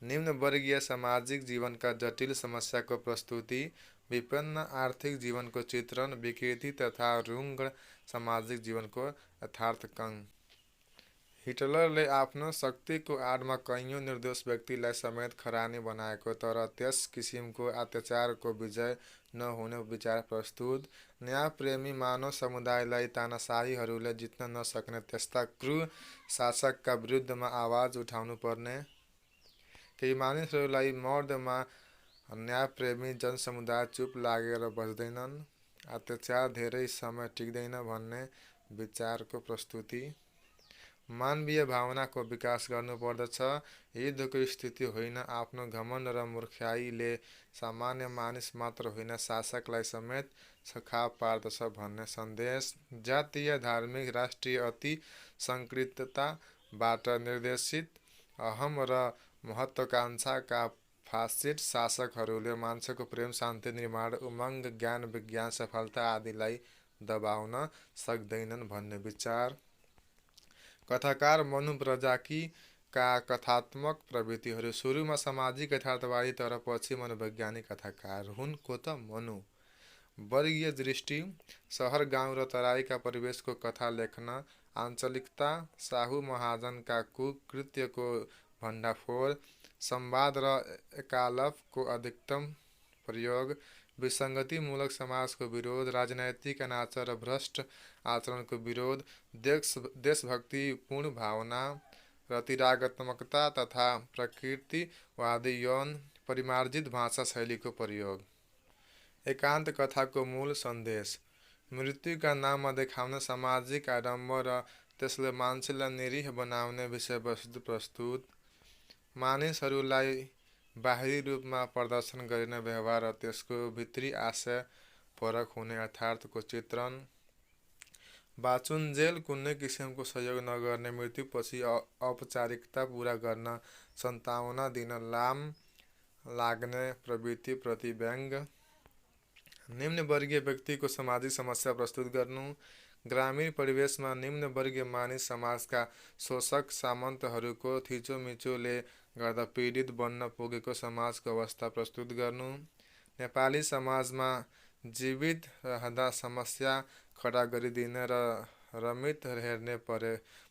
निम्न वर्गीय सामाजिक जीवनका जटिल समस्याको प्रस्तुति, विपन्न आर्थिक जीवनको चित्रण, विकृति तथा रुग्ण सामाजिक जीवनको यथार्थकङ। हिटलरले आफ्नो शक्तिको आडमा कैयौँ निर्दोष व्यक्तिलाई समेत खरानी बनाएको तर त्यस किसिमको अत्याचारको विजय नहुने विचार प्रस्तुत। न्यायप्रेमी मानव समुदायलाई तानाशाहीहरूले जित्न नसक्ने त्यस्ता क्रूर शासकका विरुद्धमा आवाज उठाउनुपर्ने। केही मानिसहरूलाई मर्दमा न्यायप्रेमी जनसमुदाय चुप लागेर बस्दैनन्, अत्याचार धेरै समय टिक्दैन भन्ने विचारको प्रस्तुति। मानवीय भावनाको विकास गर्नुपर्दछ। युद्धको स्थिति होइन, आफ्नो घमण्ड र मूर्खाइले सामान्य मानिस मात्र होइन शासकलाई समेत सखाप पार्दछ भन्ने सन्देश। जातीय, धार्मिक, राष्ट्रिय अति संकीर्णताबाट निर्देशित अहम र महत्त्वाकांक्षाका फासिस्ट शासकहरूले मान्छेको प्रेम, शान्ति, निर्माण, उमङ्ग, ज्ञान, विज्ञान, सफलता आदिलाई दबाउन सक्दैनन् भन्ने विचार। कथाकार मनु ब्रजाकीका कथात्मक प्रवृत्तिहरू। सुरुमा सामाजिक यथार्थवादी तर पछि मनोवैज्ञानिक कथाकार हुन्। को त मनु। वर्गीय दृष्टि, सहर, गाउँ र तराईका परिवेशको कथा लेख्न, आञ्चलिकता, साहु महाजनका कुकृत्यको भण्डाफोर, संवाद र एकालापको अधिकतम प्रयोग, विसङ्गतिमूलक समाजको विरोध, राजनैतिक अनाचार र भ्रष्ट आचरणको विरोध, देशभक्तिपूर्ण भावना र तिरागतात्मकता तथा प्रकृतिवादी यौन परिमार्जित भाषा शैलीको प्रयोग। एकान्त कथाको मूल सन्देश मृत्युका नाममा देखाउने सामाजिक आडम्बर र त्यसले मान्छेलाई निरीह बनाउने विषयवस्तु प्रस्तुत। मानिसहरूलाई बाहिरी रूपमा प्रदर्शन गरिने व्यवहार र त्यसको भित्री आशय फरक हुने अर्थको चित्रण। बाँचुन्जेल कुनै किसिमको सहयोग नगर्ने, मृत्युपछि औपचारिकता पुरा गर्न सन्तावना दिन लाम लाग्ने प्रवृत्तिप्रति व्यङ्ग। निम्नवर्गीय व्यक्तिको सामाजिक समस्या प्रस्तुत गर्नु। ग्रामीण परिवेशमा निम्नवर्गीय मानिस समाजका शोषक सामन्तहरूको थिचोमिचोले गर्दा पीडित बन्न पुगेको समाजको अवस्था प्रस्तुत गर्नु। नेपाली समाजमा जीवित रहँदा समस्या खडा गरिदिने र रमित हेर्ने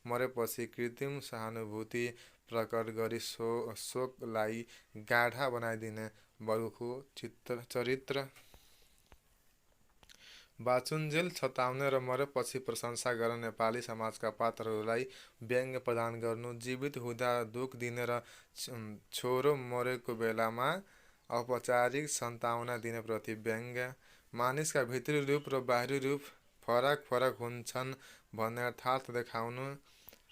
मरेपछि कृत्रिम सहानुभूति प्रकट गरी शोकलाई गाढा बनाइदिने वर्गको चरित्र। बाँचुन्जेल छताउने र मरेपछि प्रशंसा गर्ने नेपाली समाजका पात्रहरूलाई व्यङ्ग्य प्रदान गर्नु। जीवित हुँदा दुख दिने र छोरो मरेको बेलामा औपचारिक सन्तावना दिने प्रति व्यङ्ग्य। मानिसका भित्री रूप र बाहिरी रूप फरक फरक हुन्छन् भन्ने अर्थार्थ देखाउनु।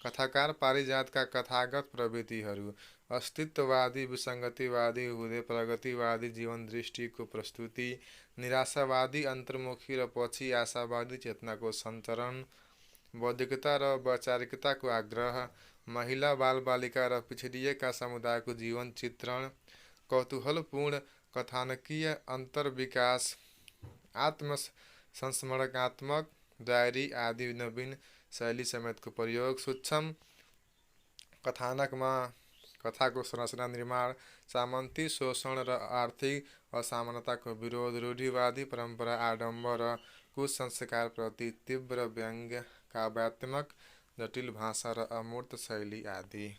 कथाकार पारिजातका कथागत प्रवृत्तिहरू अस्तित्ववादी, विसङ्गतिवादी हुँदै प्रगतिवादी जीवन दृष्टिको प्रस्तुति। निराशावादी, अन्तर्मुखी र पछि आशावादी चेतनाको सञ्चरण। बौद्धिकता र वैचारिकताको आग्रह। महिला, बालबालिका र पिछडिएका समुदायको जीवन चित्रण। कौतूहलपूर्ण कथानकीय अन्तर्विकास, आत्मसंस्मरणात्मक डायरी आदि नवीन शैली समेतको प्रयोग। सूक्ष्म कथानकमा कथाको संरचना निर्माण, सामन्ती शोषण र आर्थिक असमानताको विरोध, रूढिवादी परम्परा, आडम्बर र कुसंस्कारप्रति तीव्र व्यङ्ग्य, काव्यात्मक जटिल भाषा र अमूर्त शैली आदि।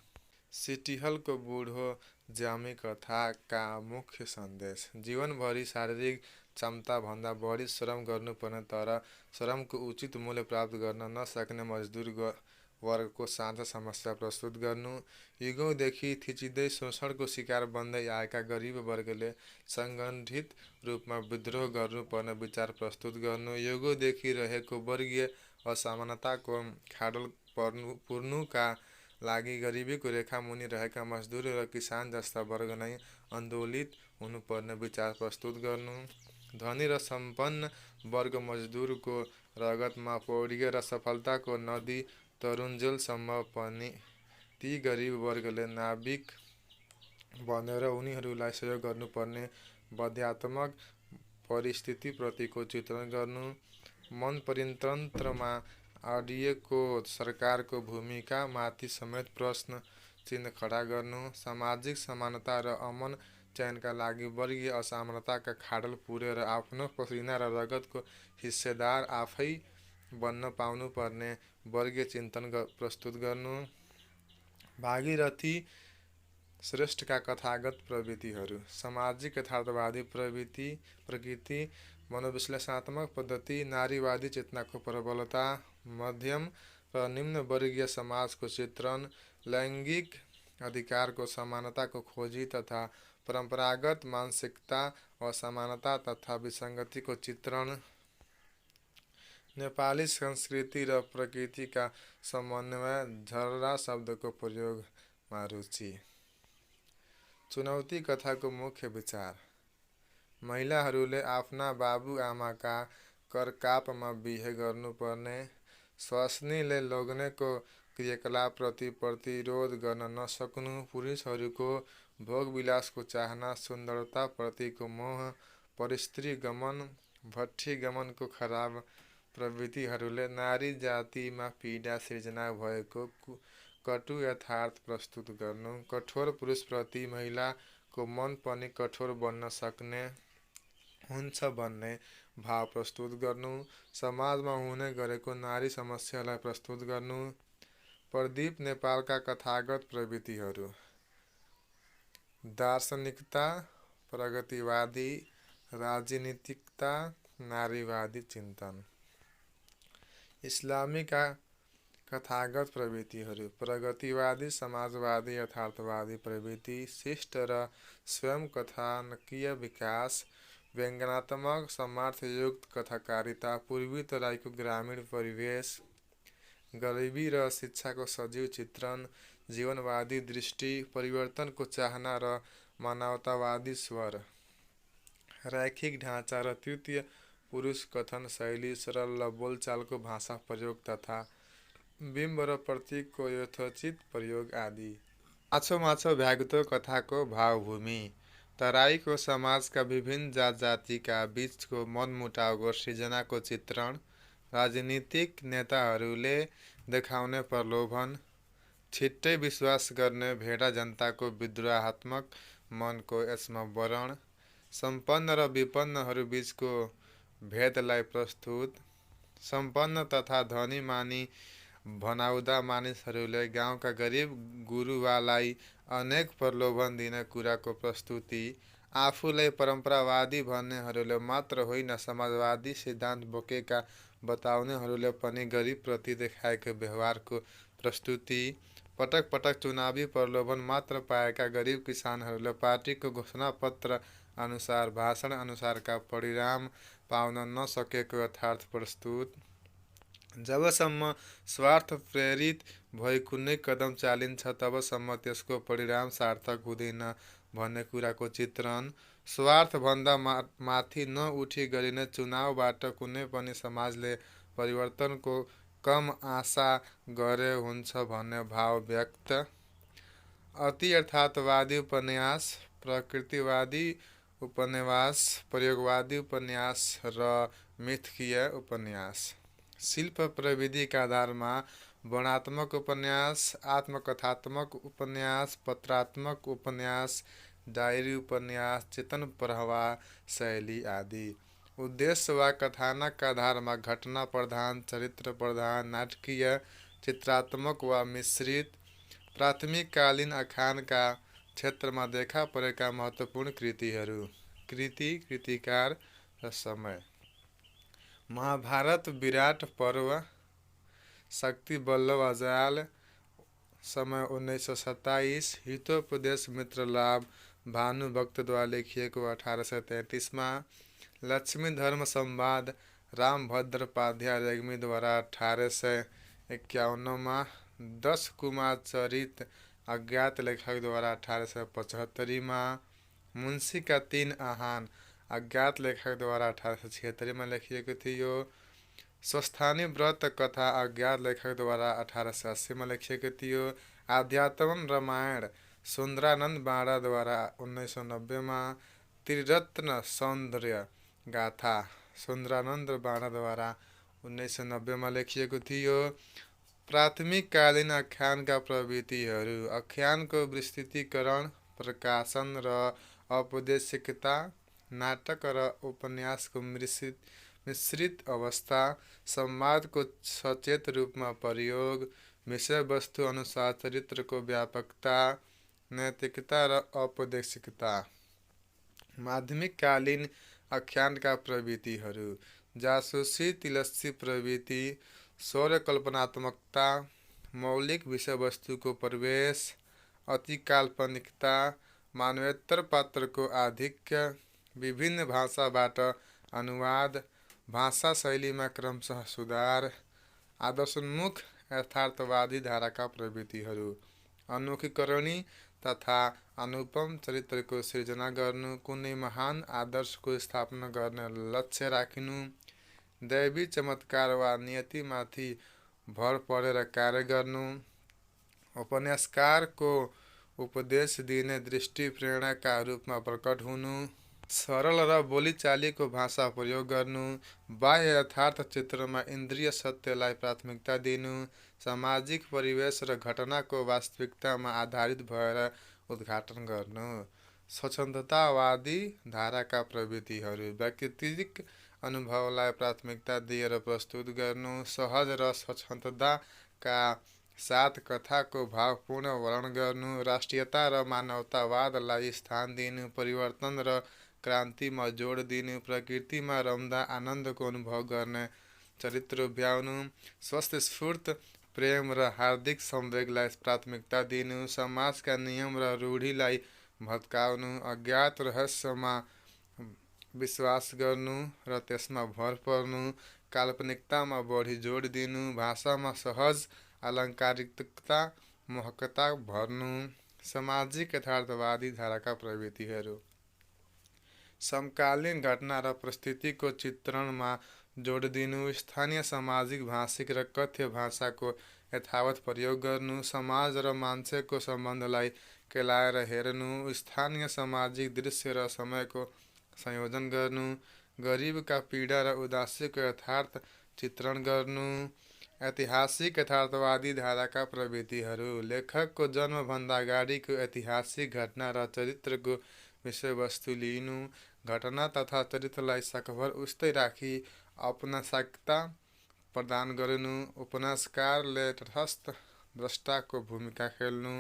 सिटिहलको बुढो ज्यामी कथाका मुख्य सन्देश जीवनभरि शारीरिक क्षमताभन्दा बढी श्रम गर्नुपर्ने तर श्रमको उचित मूल्य प्राप्त गर्न नसक्ने मजदुर वर्गको साझा समस्या प्रस्तुत गर्नु। युगौँदेखि थिचिँदै शोषणको शिकार बन्दै आएका गरिब वर्गले सङ्गठित रूपमा विद्रोह गर्नुपर्ने विचार प्रस्तुत गर्नु। युगौँदेखि रहेको वर्गीय असमानताको खाडल पुर्नुका लागि गरिबीको रेखा मुनि रहेका मजदुर र किसान जस्ता वर्ग नै आन्दोलित हुनुपर्ने विचार प्रस्तुत गर्नु। धनी र सम्पन्न वर्ग मजदुरको रगतमा पौडिए र सफलताको नदी तरुन्जेलसम्म पनि ती गरिब वर्गले नाविक बनेर उनीहरूलाई सहयोग गर्नुपर्ने बाध्यात्मक परिस्थितिप्रतिको चित्रण गर्नु। मनपरितन्त्रमा अडिएको सरकारको भूमिका माथि समेत प्रश्न चिन्ह खडा गर्नु। सामाजिक समानता र अमन चयनका लागि वर्गीय असमानताका खाडल पुरेर आफ्नो पसिना र रगतको हिस्सेदार आफै बन्न पाउनुपर्ने वर्गीय चिन्तन प्रस्तुत गर्नु। भागीरथी श्रेष्ठका कथागत प्रवृत्तिहरू सामाजिक यथार्थवादी प्रकृति, मनोविश्लेषणात्मक पद्धति, नारीवादी चेतनाको प्रबलता, मध्यम र निम्न वर्गीय समाजको चित्रण, लैङ्गिक अधिकारको समानताको खोजी तथा परम्परागत मानसिकता, असमानता तथा विसङ्गतिको चित्रण। नेपाली संस्कृति र प्रकृतिका समन्वय, झररा शब्दको प्रयोगमा रुचि। चुनौती कथाको मुख्य विचार महिलाहरूले आफ्ना बाबुआमाका करकापमा बिहे गर्नुपर्ने, स्वास्नीले लोग्नेको क्रियाकलापप्रति प्रतिरोध गर्न नसक्नु, पुरुषहरूको भोगविलासको चाहना, सुन्दरताप्रतिको मोह, परस्त्रीगमन, भट्टीगमनको खराब प्रवृत्तिहरूले नारी जातिमा पीडा सिर्जना भएको कटु यथार्थ प्रस्तुत गर्नु। कठोर पुरुषप्रति महिलाको मन पनि कठोर बन्न सक्ने हुन्छ भन्ने भाव प्रस्तुत गर्नु। समाजमा हुने गरेको नारी समस्यालाई प्रस्तुत गर्नु। प्रदीप नेपालका कथागत प्रवृत्तिहरू दार्शनिकता, प्रगतिवादी, राजनीतिकता, नारीवादी चिन्तन। इस्लामीका कथागत प्रवृत्तिहरू। प्रगतिवादी, समाजवादी, यथार्थवादी प्रवृत्ति, शिष्ट र स्वयं कथानकीय विकास, व्यङ्ग्यात्मक समार्थयुक्त कथाकारिता, पूर्वी तराईको ग्रामीण परिवेश, गरिबी र शिक्षाको सजीव चित्रण, जीवनवादी दृष्टि, परिवर्तनको चाहना र मानवतावादी स्वर, रैखिक ढाँचा र तृतीय पुरुष कथन शैली, सरल बोलचालको भाषा प्रयोग तथा बिम्ब र प्रतीकको यथोचित प्रयोग आदि। माछो भ्यागुतो कथाको भावभूमि। तराईको समाजका विभिन्न जात जातिका बीचको मनमुटावको सिर्जनाको चित्रण, राजनीतिक नेताहरूले देखाउने प्रलोभन, छिट्टै विश्वास गर्ने भेडा जनताको विद्रोहात्मक मनको यसमा वर्णन, सम्पन्न र विपन्नहरू बीचको भेदलाई प्रस्तुत, सम्पन्न तथा धनी मानी भनाउँदा मानिसहरूले गाउँका गरिब गुरुवालाई अनेक प्रलोभन दिने कुराको प्रस्तुति, आफूलाई परम्परावादी भन्नेहरूले मात्र होइन समाजवादी सिद्धान्त बोकेका बताउनेहरूले पनि गरिबप्रति देखाएको व्यवहारको प्रस्तुति, पटक पटक चुनावी प्रलोभन मात्र पाएका गरिब किसानहरूले पार्टीको घोषणापत्र अनुसार भाषण अनुसारका परिणाम पाउन नसकेको यथार्थ प्रस्तुत, जबसम्म स्वार्थ प्रेरित भई कुनै कदम चालिन्छ तबसम्म त्यसको परिणाम सार्थक हुँदैन भन्ने कुराको चित्रण, स्वार्थभन्दा माथि नउठी गरिने चुनावबाट कुनै पनि समाजले परिवर्तनको कम आशा गरे हुन्छ भन्ने भाव व्यक्त, अति यथार्थवादी उपन्यास, प्रकृतिवादी उपन्यास, प्रयोगवादी उपन्यास र मिथकीय उपन्यास। शिल्प प्रविधिका आधारमा वर्णनात्मक उपन्यास, आत्मकथात्मक उपन्यास, पत्रात्मक उपन्यास, डायरी उपन्यास, चेतन प्रवाह शैली आदि। उद्देश्य वा कथानकका आधारमा घटना प्रधान, चरित्र प्रधान, नाटकीय, चित्रात्मक वा मिश्रित। प्राथमिककालीन आख्यानका क्षेत्रमा देखा परेका महत्त्वपूर्ण कृतिहरू। कृति, कृतिकार र समय। महाभारत विराट पर्व, शक्ति बल्लभ अजाल, समय 1927, हितोपदेश मित्रलाभ भानुभक्तद्वारा लेखिएको 1833मा, लक्ष्मी धर्म संवाद रामभद्रपाध्याय रेग्मीद्वारा 1851मा, 10 कुमार चरित अज्ञात लेखकद्वारा 1875मा, मुन्सी का 3 आहान अज्ञात लेखकद्वारा 1876मा लेखिएको थियो, स्वस्थानी व्रत कथा अज्ञात लेखकद्वारा 1880मा लेखिएको थियो, आध्यात्म रामायण सुन्दरानन्द बाणाद्वारा 1990मा, त्रिरत्न सौन्दर्य गाथा सुन्दरानन्द बाणाद्वारा 1990मा लेखिएको थियो। प्राथमिककालीन आख्यानका प्रवृत्तिहरू। आख्यानको विस्तृतीकरण, प्रकाशन र औपदेशिकता, नाटक र उपन्यासको मिश्रित अवस्था, संवादको सचेत रूपमा प्रयोग, विषयवस्तु अनुसार चरित्रको व्यापकता, नैतिकता र औपदेशिकता। माध्यमिककालीन आख्यानका प्रवृत्तिहरू। जासुसी तिलस्सी प्रवृत्ति, शौर्य कल्पनात्मकता, मौलिक विषयवस्तुको प्रवेश, अति काल्पनिकता, मानवेतर पात्रको आधिक्य, विभिन्न भाषाबाट अनुवाद, भाषा शैलीमा क्रमशः सुधार, आदर्शोन्मुख यथार्थवादी धाराका प्रवृत्तिहरू। अनुकीकरणी तथा अनुपम चरित्रको सिर्जना गर्नु, कुनै महान आदर्शको स्थापना गर्ने लक्ष्य राखिनु, दैवी चमत्कार वा नियतिमाथि भर परेर कार्य गर्नु, उपन्यासकारको उपदेश दिने दृष्टि प्रेरणाका रूपमा प्रकट हुनु, सरल र बोलीचालीको भाषा प्रयोग गर्नु, बाह्य यथार्थ चित्रमा इन्द्रिय सत्यलाई प्राथमिकता दिनु, सामाजिक परिवेश र घटनाको वास्तविकतामा आधारित भएर उद्घाटन गर्नु। स्वच्छन्दतावादी धाराका प्रवृत्तिहरू। व्यक्तित्विक अनुभवलाई प्राथमिकता दिएर प्रस्तुत गर्नु, सहज र स्वच्छन्दताका साथ कथाको भावपूर्ण वर्णन गर्नु, राष्ट्रियता र मानवतावादलाई स्थान दिनु, परिवर्तन र क्रान्तिमा जोड दिनु, प्रकृतिमा रम्दा आनन्दको अनुभव गर्ने चरित्र उभ्याउनु, स्वस्थ स्फूर्त प्रेम र हार्दिक संवेगलाई प्राथमिकता दिनु, समाजका नियम र रूढीलाई भत्काउनु, अज्ञात रहस्यमा विश्वास गर्नु र त्यसमा भर पर्नु, काल्पनिकतामा बढी जोड दिनु, भाषामा सहज अलङ्कारिकता महकता भर्नु, सामाजिक यथार्थवादी धाराका प्रवृत्तिहरू, समकालीन घटना र परिस्थितिको चित्रणमा जोड दिनु, स्थानीय सामाजिक भाषिक र कथ्य भाषाको यथावत प्रयोग गर्नु, समाज र मान्छेको सम्बन्धलाई केलाएर हेर्नु, स्थानीय सामाजिक दृश्य र समयको संयोजन गर्नु, गरिबका पीडा र उदासीको यथार्थ चित्रण गर्नु, ऐतिहासिक यथार्थवादी धाराका प्रवृत्तिहरू, लेखकको जन्मभन्दा अगाडिको ऐतिहासिक घटना र चरित्रको विषयवस्तु लिनु, घटना तथा चरित्रलाई सकभर उस्तै राखी औपन्यासिकता प्रदान गर्नु, उपन्यासकारले तटस्थ द्रष्टाको भूमिका खेल्नु,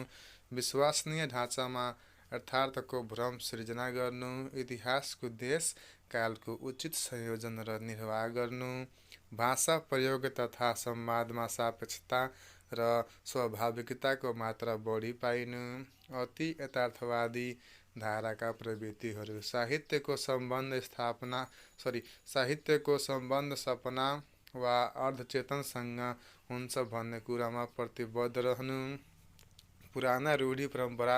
विश्वसनीय ढाँचामा यथार्थको भ्रम सिर्जना गर्नु, इतिहासको देश कालको उचित संयोजन र निर्वाह गर्नु, भाषा प्रयोग तथा संवादमा सापेक्षता र स्वाभाविकताको मात्रा बढी पाइनु, अति यथार्थवादी धाराका प्रवृत्तिहरू, साहित्यको सम्बन्ध सपना वा अर्धचेतनसँग हुन्छ भन्ने कुरामा प्रतिबद्ध रहनु, पुराना रूढी परम्परा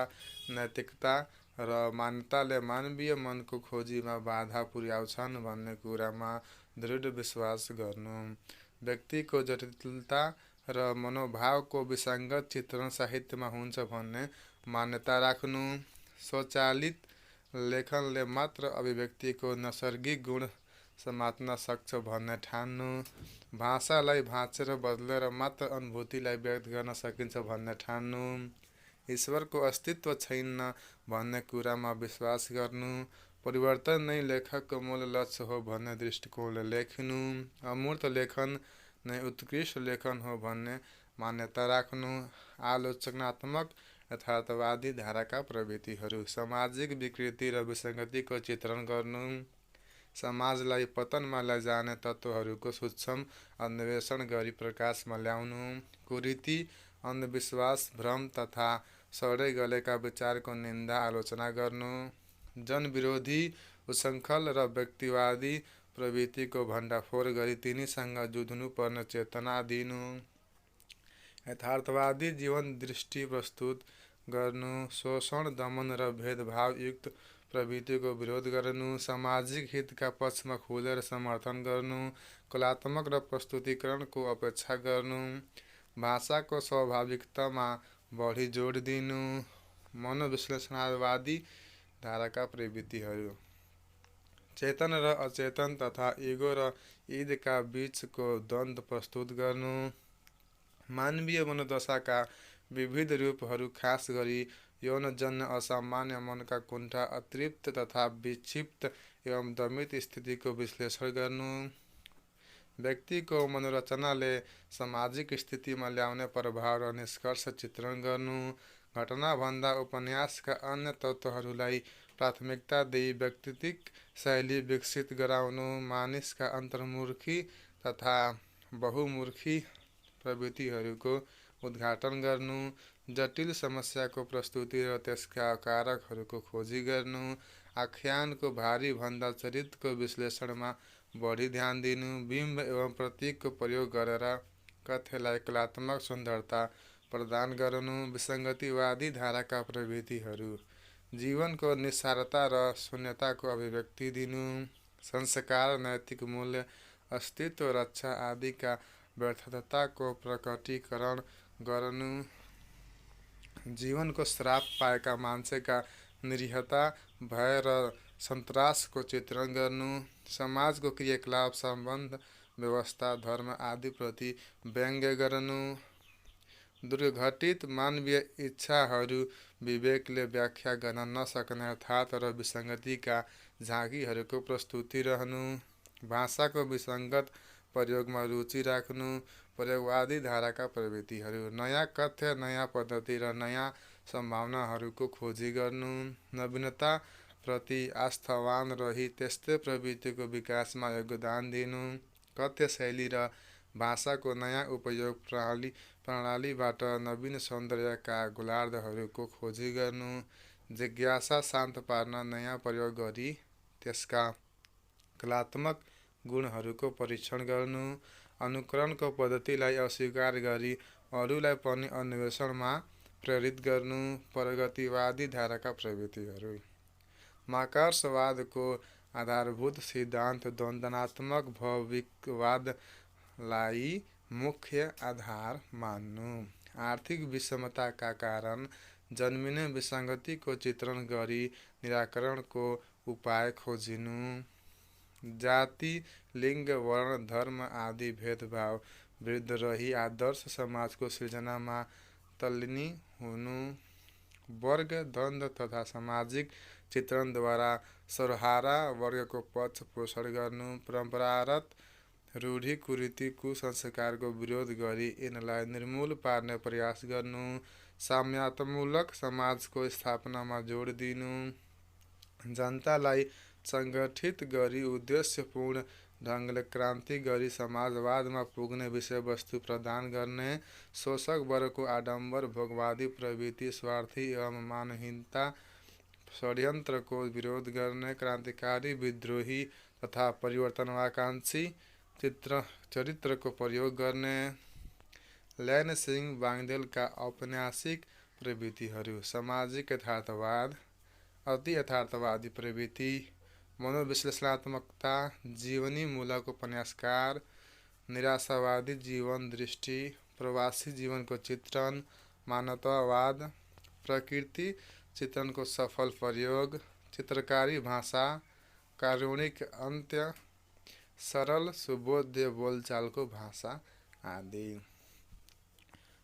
नैतिकता र मान्यताले मानवीय मनको खोजीमा बाधा पुर्याउँछन् भन्ने कुरामा दृढ विश्वास गर्नु, व्यक्तिको जटिलता र मनोभावको विसङ्गत चित्रण साहित्यमा हुन्छ भन्ने मान्यता राख्नु, स्वचालित लेखनले मात्र अभिव्यक्तिको नैसर्गिक गुण समात्न सक्छ भन्ने ठान्नु, भाषालाई भाँचेर बदलेर मात्र अनुभूतिलाई व्यक्त गर्न सकिन्छ भन्ने ठान्नु, ईश्वरको अस्तित्व छैन भन्ने कुरामा विश्वास गर्नु, परिवर्तन नै लेखकको मूल लक्ष्य हो भन्ने दृष्टिकोणले लेख्नु, अमूर्त लेखन नै उत्कृष्ट लेखन हो भन्ने मान्यता राख्नु, आलोचनात्मक यथार्थवादी धाराका प्रवृत्तिहरू, सामाजिक विकृति र विसङ्गतिको चित्रण गर्नु, समाजलाई पतनमा लैजाने तत्त्वहरूको सूक्ष्म अन्वेषण गरी प्रकाशमा ल्याउनु, कुरीति, अन्धविश्वास, भ्रम तथा सडै गलेका विचारको निन्दा आलोचना गर्नु, जनविरोधी, उच्छृङ्खल र व्यक्तिवादी प्रवृत्तिको भण्डाफोर गरी तिनीसँग जुझ्नु पर्ने चेतना दिनु, यथार्थवादी जीवन दृष्टि प्रस्तुत गर्नु, शोषण, दमन र भेदभावयुक्त प्रवृत्तिको विरोध गर्नु, सामाजिक हितका पक्षमा खुलेर समर्थन गर्नु, कलात्मक र प्रस्तुतिकरणको अपेक्षा गर्नु, भाषाको स्वाभाविकतामा बढी जोड दिनु, मनोविश्लेषणवादी धाराका प्रवृत्तिहरू, चेतन र अचेतन तथा इगो र ईदका बीचको द्वन्द्व प्रस्तुत गर्नु, मानवीय मनोदशाका विविध रूपहरू खास गरी यौनजन्य असामान्य मनका कुण्ठा, अतृप्त तथा विक्षिप्त एवं दमित स्थितिको विश्लेषण गर्नु, व्यक्तिको मनोरचनाले सामाजिक स्थितिमा ल्याउने प्रभाव र निष्कर्ष चित्रण गर्नु, घटनाभन्दा उपन्यासका अन्य तत्त्वहरूलाई प्राथमिकता दिई व्यक्तित्व शैली विकसित गराउनु, मानिसका अन्तर्मुखी तथा बहुमुखी प्रवृत्तिहरूको उद्घाटन गर्नु, जटिल समस्याको प्रस्तुति र त्यसका कारकहरूको खोजी गर्नु, आख्यानको भारी भन्दा चरित्रको विश्लेषणमा बढी ध्यान दिनु, बिम्ब एवं प्रतीकको प्रयोग गरेर कथ्यलाई कलात्मक सुन्दरता प्रदान गर्नु, विसङ्गतिवादी धाराका प्रवृत्तिहरू, जीवनको निस्सारता र शून्यताको अभिव्यक्ति दिनु, संस्कार, नैतिक मूल्य, अस्तित्व रक्षा आदिका व्यर्थताको प्रकटीकरण गर्नु, जीवनको श्राप पाएका मान्छेका निरीहता, भय र सन्तासको चित्रण गर्नु, समाजको क्रियाकलाप, सम्बन्ध, व्यवस्था, धर्म आदिप्रति व्यङ्ग्य गर्नु, दुर्घटित मानवीय इच्छाहरू विवेकले व्याख्या गर्न नसक्ने यथार्थ र विसङ्गतिका झाँकीहरूको प्रस्तुति रहनु, भाषाको विसङ्गत प्रयोगमा रुचि राख्नु, प्रयोगवादी धाराका प्रवृत्तिहरू, नयाँ कथ्य, नयाँ पद्धति र नयाँ सम्भावनाहरूको खोजी गर्नु, नवीनता, प्रति आस्थावान रही त्यस्तै प्रवृत्तिको विकासमा योगदान दिनु, कथ्य शैली र भाषाको नयाँ उपयोग प्रणालीबाट नवीन सौन्दर्यका गोलार्धहरूको खोजी गर्नु, जिज्ञासा शान्त पार्न नयाँ प्रयोग गरी त्यसका कलात्मक गुणहरूको परीक्षण गर्नु, अनुकरणको पद्धतिलाई अस्वीकार गरी अरूलाई पनि अन्वेषणमा प्रेरित गर्नु, प्रगतिवादी धाराका प्रवृत्तिहरू। मार्क्सवादको आधारभूत सिद्धान्त द्वन्द्वात्मक भौतिकवादलाई मुख्य आधार मान्नु, आर्थिक विषमताका कारण जन्मिने विसङ्गतिको चित्रण गरी निराकरणको उपाय खोजिनु, जाति, लिङ्ग, वर्ण, धर्म आदि भेदभाव विरुद्ध रही आदर्श समाजको सृजनामा तल्लीन हुनु, वर्ग द्वन्द्व तथा सामाजिक चित्रणद्वारा सर्वहारा वर्गको पक्ष पोषण गर्नु, परम्परागत रूढि कुरीति कुसंस्कारको विरोध गरी यिनलाई निर्मूल पार्ने प्रयास गर्नु, साम्यतामूलक समाजको स्थापनामा जोड दिनु, जनतालाई सङ्गठित गरी उद्देश्यपूर्ण ढङ्गले क्रान्ति गरी समाजवादमा पुग्ने विषयवस्तु प्रदान गर्ने, शोषक वर्गको आडम्बर भोगवादी प्रवृत्ति स्वार्थी एवं मानहीनता षड्यन्त्रको विरोध गर्ने, क्रान्तिकारी विद्रोही तथा परिवर्तनवाकांक्षी चरित्रको प्रयोग गर्ने। ल्यानसिङ बाङदेलका औपन्यासिक प्रवृत्तिहरू, सामाजिक यथार्थवाद, अति यथार्थवादी प्रवृत्ति, मनोविश्लेषणात्मकता, जीवनीमूलक उपन्यासकार, निराशावादी जीवन दृष्टि, प्रवासी जीवनको चित्रण, मानवतावाद, प्रकृति चित्रणको सफल प्रयोग, चित्रकारी भाषा, कारुणिक अन्त्य, सरल सुबोध्य बोलचालको भाषा आदि।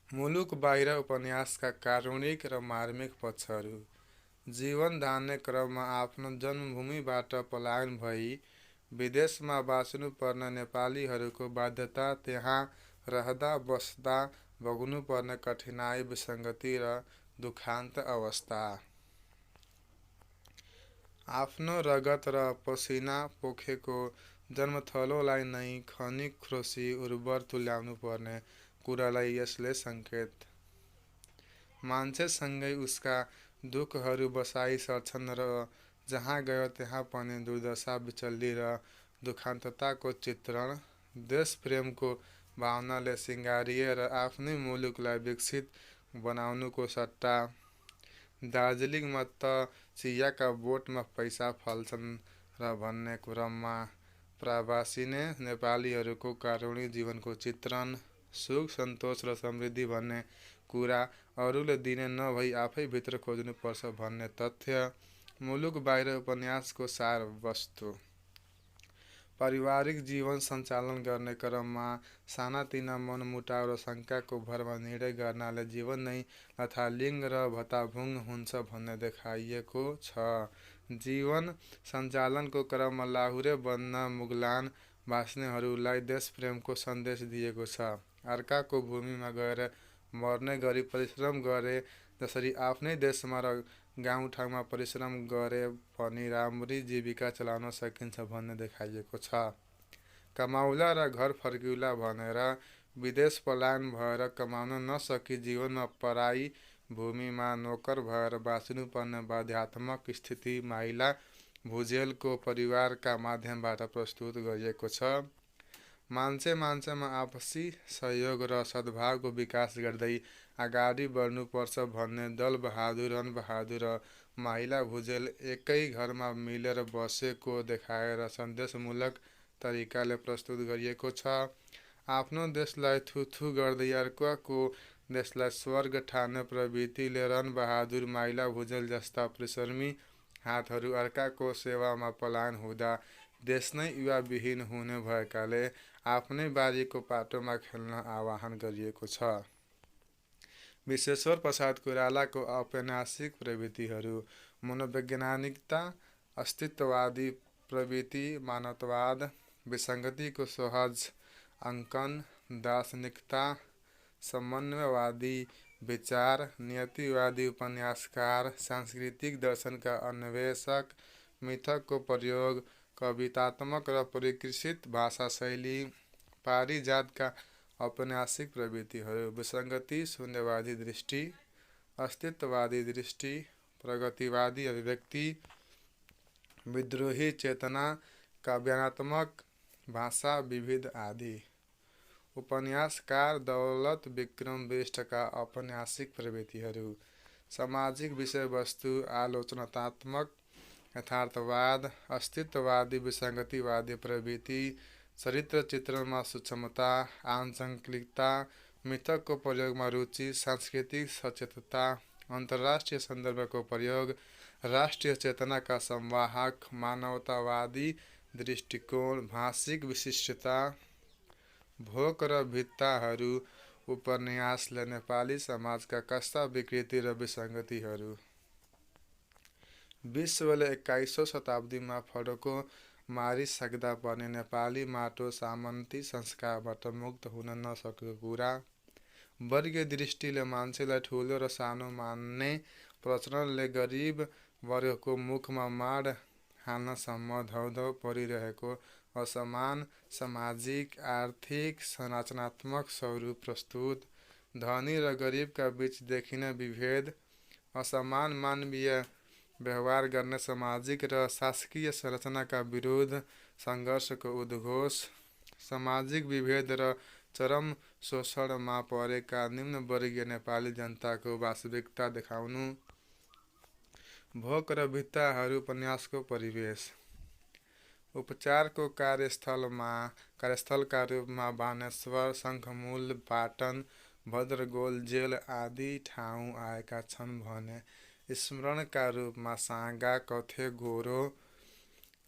मुलुक बाहिर उपन्यासका कारुणिक र मार्मिक पक्षहरू, जीवन धान्ने क्रममा आफ्नो जन्मभूमिबाट पलायन भई विदेशमा बाँच्नुपर्ने नेपालीहरूको बाध्यता, त्यहाँ रहँदा बस्दा भोग्नुपर्ने कठिनाइ, विसङ्गति र दुखान्त अवस्था, आफ्नो रगत र पसिना पोखेको जन्मथलोलाई नै खनी खोसी उर्वर तुल्याउनु पर्ने कुरालाई यसले सङ्केत। मान्छेसँगै उसका दुःखहरू बसाइसर्छन् र जहाँ गयो त्यहाँ पनि दुर्दशा, विचल्ली र दुखान्तताको चित्रण, देशप्रेमको भावनाले सिँगारिएर आफ्नै मुलुकलाई विकसित बनाउनुको सट्टा दार्जिलिङमा त चियाका बोटमा पैसा फल्छन् र भन्ने क्रममा प्रवासिने नेपालीहरूको कारुणिक जीवनको चित्रण, सुख सन्तोष र समृद्धि भन्ने कुरा अरूले दिने नभई आफै भित्र खोज्नुपर्छ भन्ने तथ्य, मुलुक बाहिर उपन्यासको सार वस्तु। पारिवारिक जीवन सञ्चालन गर्ने क्रममा सानातिना मनमुटाव र शङ्काको भरमा निर्णय गर्नाले जीवन नै लथालिङ्ग र भताभुङ हुन्छ भन्ने देखाइएको छ। जीवन सञ्चालनको क्रममा लाहुरे बन्न मुगलान बाँच्नेहरूलाई देशप्रेमको सन्देश दिएको छ। अर्काको भूमिमा गएर मर्ने गरी परिश्रम गरे जसरी आफ्नै देशमा र गाउँठाउँमा परिश्रम गरे पनि राम्ररी जीविका चलाउन सकिन्छ भन्ने देखाइएको छ। कमाउला र घर फर्किउला भनेर विदेश पलायन भएर कमाउन नसकी जीवनमा पराई भूमिमा नोकर भएर बाँच्नुपर्ने बाध्यात्मक स्थिति माइला भुजेलको परिवारका माध्यमबाट प्रस्तुत गरिएको छ। मान्छेमा आपसी सहयोग र सद्भावको विकास गर्दै अगाडि बढ्नुपर्छ भन्ने दलबहादुर, रणबहादुर र माइला भुजेल एकै घरमा मिलेर बसेको देखाएर सन्देशमूलक तरिकाले प्रस्तुत गरिएको छ। आफ्नो देशलाई थुथु गर्दै अर्काको देशलाई स्वर्ग ठान्ने प्रवृत्तिले रणबहादुर, माइला भुजेल जस्ता परिश्रमी हातहरू अर्काको सेवामा पलायन हुँदा देश नै युवाविहीन हुने भएकाले आफ्नै बारीको पाटोमा खेल्न आह्वान गरिएको छ। विश्वेश्वर प्रसाद कोइरालाको औपन्यासिक प्रवृत्तिहरू, मनोवैज्ञानिकता, अस्तित्ववादी प्रवृत्ति, मानवतावाद, विसङ्गतिको सहज अङ्कन, दार्शनिकता, समन्वयवादी विचार, नियतिवादी उपन्यासकार, सांस्कृतिक दर्शनका अन्वेषक, मिथकको प्रयोग, कवितात्मक र परिष्कृत भाषा शैली, पारिजातका औपन्यासिक प्रवृत्तिहरू, विसङ्गति, शून्यवादी दृष्टि, अस्तित्ववादी दृष्टि, प्रगतिवादी अभिव्यक्ति, विद्रोही चेतना, काव्यात्मक भाषा विविध आदि। उपन्यासकार दौलत विक्रम बिष्टका औपन्यासिक प्रवृत्तिहरू, सामाजिक विषयवस्तु, आलोचनात्मक यथार्थवाद, अस्तित्ववादी विसङ्गतिवादी प्रवृत्ति, चरित्र चित्रणमा सूक्ष्मता, आंशङ्किकता, मिथकको प्रयोगमा रुचि, सांस्कृतिक सचेतता, अन्तर्राष्ट्रिय सन्दर्भको प्रयोग, राष्ट्रिय चेतनाका संवाहक, मानवतावादी दृष्टिकोण, भाषिक विशिष्टता, भोक र भित्ताहरू। उपन्यासले नेपाली समाजका कस्ता विकृति र विसङ्गतिहरू विश्वले 21औं शताब्दीमा फड्को मारिसक्दा पनि नेपाली माटो सामन्ती संस्कारबाट मुक्त हुन नसकेको कुरा, वर्गीय दृष्टिले मान्छेलाई ठुलो र सानो मान्ने प्रचलनले गरिब वर्गको मुखमा माड हाल्नसम्म धौधौ परिरहेको असमान सामाजिक आर्थिक संरचनात्मक स्वरूप प्रस्तुत, धनी र गरिबका बीच देखिने विभेद, असमान मानवीय व्यवहार गर्ने सामाजिक र शासकीय संरचनाका विरुद्ध सङ्घर्षको उद्घोष, सामाजिक विभेद र चरम शोषणमा परेका निम्नवर्गीय नेपाली जनताको वास्तविकता देखाउनु। भोक र भित्ताहरू उपन्यासको परिवेश, उपचारको कार्यस्थलका रूपमा बानेश्वर, शङ्खमूल, पाटन, भद्रगोल जेल आदि ठाउँ आएका छन् भने स्मरणका रूपमा साँगा, कथे, गोरो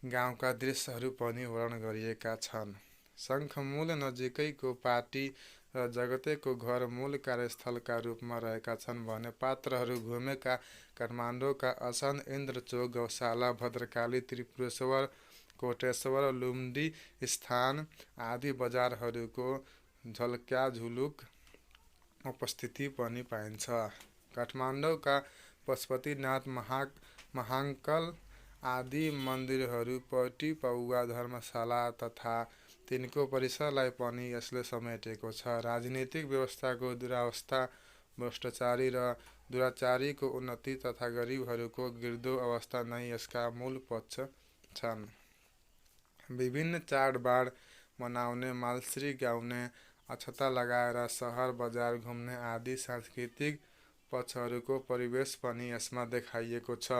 गाउँका दृश्यहरू पनि वर्णन गरिएका छन्। शङ्खमूल नजिकैको पाटी र जगतेको घर मूल कार्यस्थलका रूपमा रहेका छन् भने पात्रहरू घुमेका काठमाडौँका असन, इन्द्रचोक, गौशाला, भद्रकाली, त्रिपुरेश्वर, कोटेश्वर, लुम्डी स्थान आदि बजारहरूको झल्क्याझुलुक उपस्थिति पनि पाइन्छ। काठमाडौँका पशुपतिनाथ, महाङ्कल आदि मन्दिरहरू, पटी पौवा धर्मशाला तथा तिनको परिसरलाई पनि यसले समेटेको छ। राजनीतिक व्यवस्थाको दुरावस्था, भ्रष्टाचारी र दुराचारीको उन्नति तथा गरिबहरूको गिर्दो अवस्था नै यसका मूल पक्ष छन्। विभिन्न चाडबाड मनाउने, मालश्री गाउने, अक्षता लगाएर सहर बजार घुम्ने आदि सांस्कृतिक पक्षहरूको परिवेश पनि यसमा देखाइएको छ।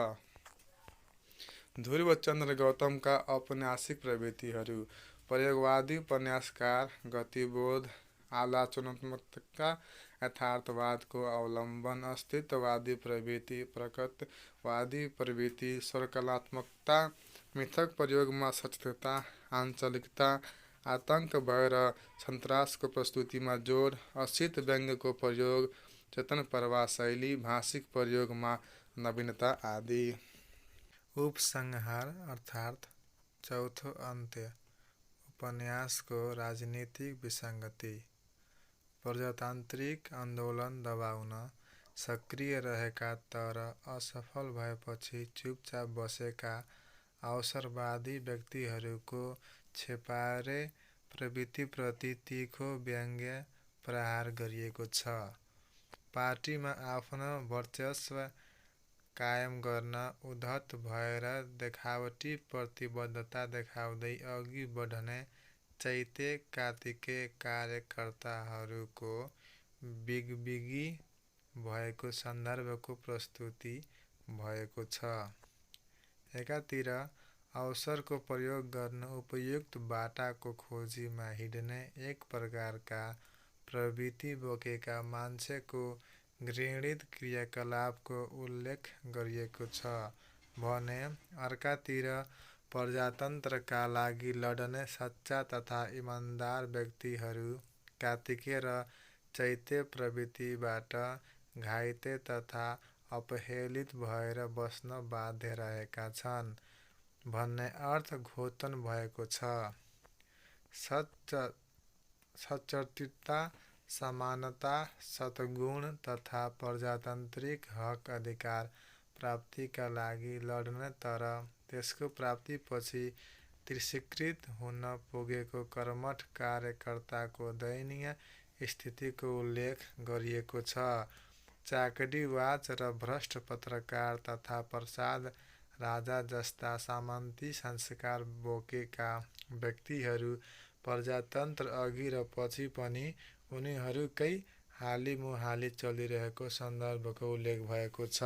ध्रुवचन्द्र गौतमका औपन्यासिक प्रवृत्तिहरू, प्रयोगवादी उपन्यासकार, गतिबोध, आलोचनात्मकता, यथार्थवादको अवलम्बन, अस्तित्ववादी प्रवृत्ति, प्रगतिवादी प्रवृत्ति, सर्वकलात्मकता, मिथक प्रयोगमा सचेतता, आञ्चलिकता, आतंक, भय र सन्तासको प्रस्तुतिमा जोड, असित व्यङ्ग्यको प्रयोग, चेतन प्रवाह शैली, भाषिक प्रयोगमा नवीनता आदि। उपसंहार अर्थात् चौथो अन्त्य, उपन्यासको राजनीतिक विसङ्गति, प्रजातान्त्रिक आन्दोलन दबाउन सक्रिय रहेका तर असफल भएपछि चुपचाप बसेका अवसरवादी व्यक्तिहरूको छेपारे प्रवृत्तिप्रति तीखो व्यङ्ग्य प्रहार गरिएको छ। पार्टीमा आफ्नो वर्चस्व कायम गर्न उद्धत भएर देखावटी प्रतिबद्धता देखाउँदै अघि बढ्ने चैते कार्तिके कार्यकर्ताहरूको बिगबिगी भएको सन्दर्भको प्रस्तुति भएको छ। एकातिर अवसरको प्रयोग गर्न उपयुक्त बाटाको खोजीमा हिँड्ने एक प्रकारका प्रवृत्ति बोकेका मान्छेको घृणित क्रियाकलापको उल्लेख गरिएको छ भने अर्कातिर प्रजातन्त्रका लागि लड्ने सच्चा तथा इमान्दार व्यक्तिहरू कार्तिके र चैते प्रवृत्तिबाट घाइते तथा अपहेलित भएर बस्न बाध्य रहेका छन् भन्ने अर्थ घोषणा भएको छ। सच्चरित्रता, समानता, सद्गुण तथा प्रजातान्त्रिक हक अधिकार प्राप्तिका लागि लड्न, तर त्यसको प्राप्तिपछि तिरस्कृत हुन पुगेको कर्मठ कार्यकर्ताको दयनीय स्थितिको उल्लेख गरिएको छ। चाकरीवाज र भ्रष्ट पत्रकार तथा प्रसाद राजा जस्ता सामन्ती संस्कार बोकेका व्यक्तिहरू प्रजातन्त्र अघि र पछि पनि उनीहरूकै हालिमुहाली चलिरहेको सन्दर्भको उल्लेख भएको छ।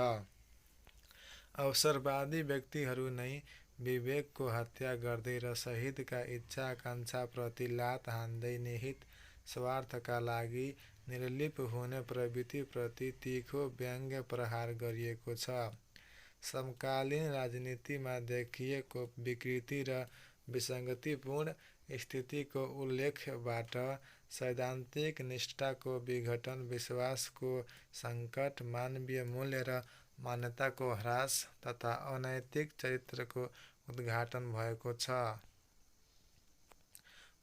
अवसरवादी व्यक्तिहरू नै विवेकको हत्या गर्दै र शहीदका इच्छा आकाङ्क्षाप्रति लात हान्दै निहित स्वार्थका लागि निर्लिप्त हुने प्रवृत्तिप्रति तीखो व्यङ्ग्य प्रहार गरिएको छ। समकालीन राजनीतिमा देखिएको विकृति र विसङ्गतिपूर्ण स्थितिको उल्लेखबाट सैद्धान्तिक निष्ठाको विघटन, विश्वासको सङ्कट, मानवीय मूल्य र मान्यताको ह्रास तथा अनैतिक चरित्रको उद्घाटन भएको छ।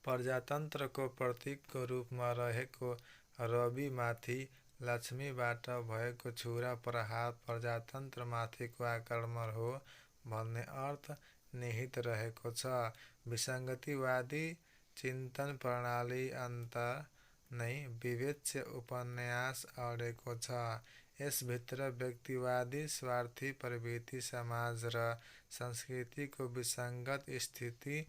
प्रजातन्त्रको प्रतीकको रूपमा रहेको रविमाथि लक्ष्मीबाट भएको छुरा प्रहार प्रजातन्त्रमाथिको आक्रमण हो भन्ने अर्थ निहित रहेको छ। विसङ्गतिवादी चिन्तन प्रणाली अन्तर नै विवेच्य उपन्यास अडेको छ। यसभित्र व्यक्तिवादी स्वार्थी प्रवृत्ति, समाज र संस्कृतिको विसङ्गत स्थिति,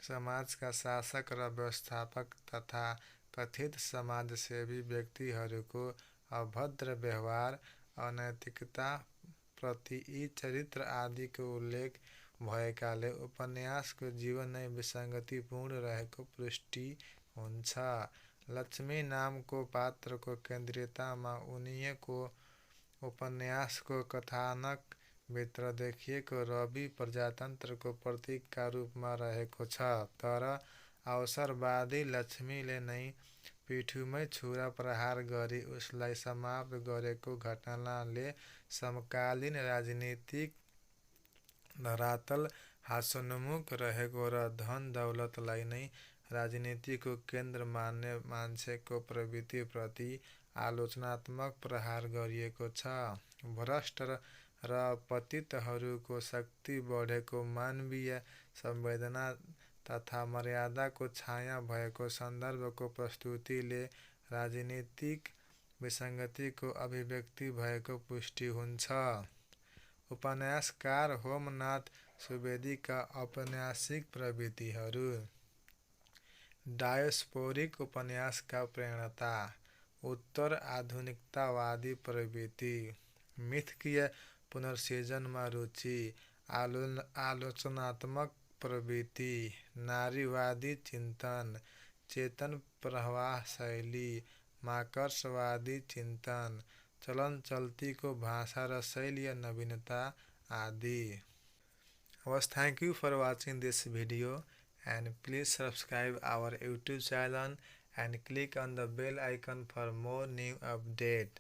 समाजका शासक र व्यवस्थापक तथा कथित समाजसेवी व्यक्तिहरूको अभद्र व्यवहार, अनैतिकता, प्रतियी चरित्र आदिको उल्लेख भएकाले उपन्यासको जीवन नै विसङ्गतिपूर्ण रहेको पुष्टि हुन्छ। लक्ष्मी नामको पात्रको केन्द्रिततामा उनिएको उपन्यासको कथानकभित्र देखिएको रवि प्रजातन्त्रको प्रतीकका रूपमा रहेको छ, तर अवसरवादी लक्ष्मीले नै पिठुमै छुरा प्रहार गरी उसलाई समाप्त गरेको घटनाले समकालीन राजनीतिक धरातल हास्योन्मुख रहेको र धन दौलतलाई नै राजनीतिको केन्द्र मान्ने मान्छेको प्रवृत्तिप्रति आलोचनात्मक प्रहार गरिएको छ। भ्रष्ट र पतितहरूको शक्ति बढेको, मानवीय संवेदना तथा मर्यादाको छाया भएको सन्दर्भको प्रस्तुतिले राजनीतिक विसङ्गतिको अभिव्यक्ति भएको पुष्टि हुन्छ। उपन्यासकार होमनाथ सुवेदीका औपन्यासिक प्रवृत्तिहरू। डायस्पोरिक उपन्यासका प्रणेता। उत्तर आधुनिकतावादी प्रवृत्ति। मिथकीय पुनर्सृजनमा रुचि। आलोचनात्मक प्रवृत्ति। नारीवादी चिन्तन। चेतन प्रवाह शैली। मार्क्सवादी चिन्तन। चलन-चल्तीको भाषा र शैलीय नवीनता आदि। Thank you for watching this video, and please subscribe our YouTube channel and click on the bell icon for more new update.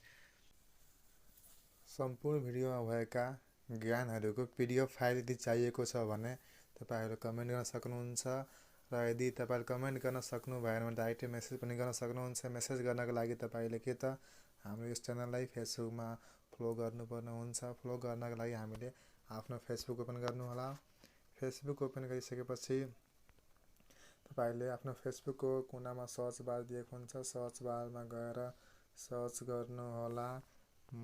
सम्पूर्ण भिडियोमा भएका ज्ञानहरूको PDF फाइल यदि चाहिएको छ भने तपाईहरु कमेन्ट गर्न सक्नुहुन्छ, र यदि तपाईले कमेन्ट गर्न सक्नु भएन भने डाइरेक्ट मेसेज पनि गर्न सक्नुहुन्छ। मेसेज गर्नको लागि तपाईले के त हाम्रो यस च्यानललाई फेसबुकमा फलो गर्नुपर्ने हुन्छ। फलो गर्नको लागि हामीले आफ्नो फेसबुक ओपन गर्नु होला। फेसबुक ओपन गरिसकेपछि तपाईले आफ्नो फेसबुकको कुनामा सर्च बार दिएको हुन्छ। सर्च बारमा गएर सर्च गर्नु होला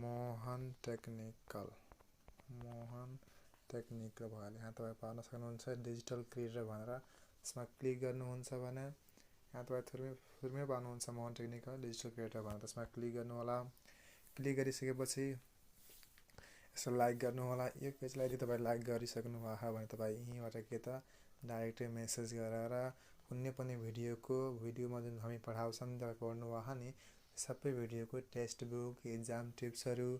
मोहन टेक्निकल। मोहन टेक्निकल भयो यहाँ तपाईले पाउन सक्नुहुन्छ डिजिटल क्रिएटर भनेर। यसमा क्लिक गर्नुहुन्छ भने यहाँ तपाईले सुरुमै पाउनुहुन्छ मोहन टेक्निकल डिजिटल क्रिएटर भनेर। त्यसमा क्लिक गर्नु होला। क्लिक गरिसकेपछि यसो लाइक गर्नु होला। यो पेजलाई यदि तपाईले लाइक गरिसक्नु भयो भने तपाईँ यहीँबाट के त डाइरेक्ट मेसेज गरेर कुनै पनि भिडियोमा जुन हामी पढाउँछौँ तपाईँ पढ्नुभयो नि, सबै भिडियोको टेक्स्ट बुक, एक्जाम टिप्सहरू,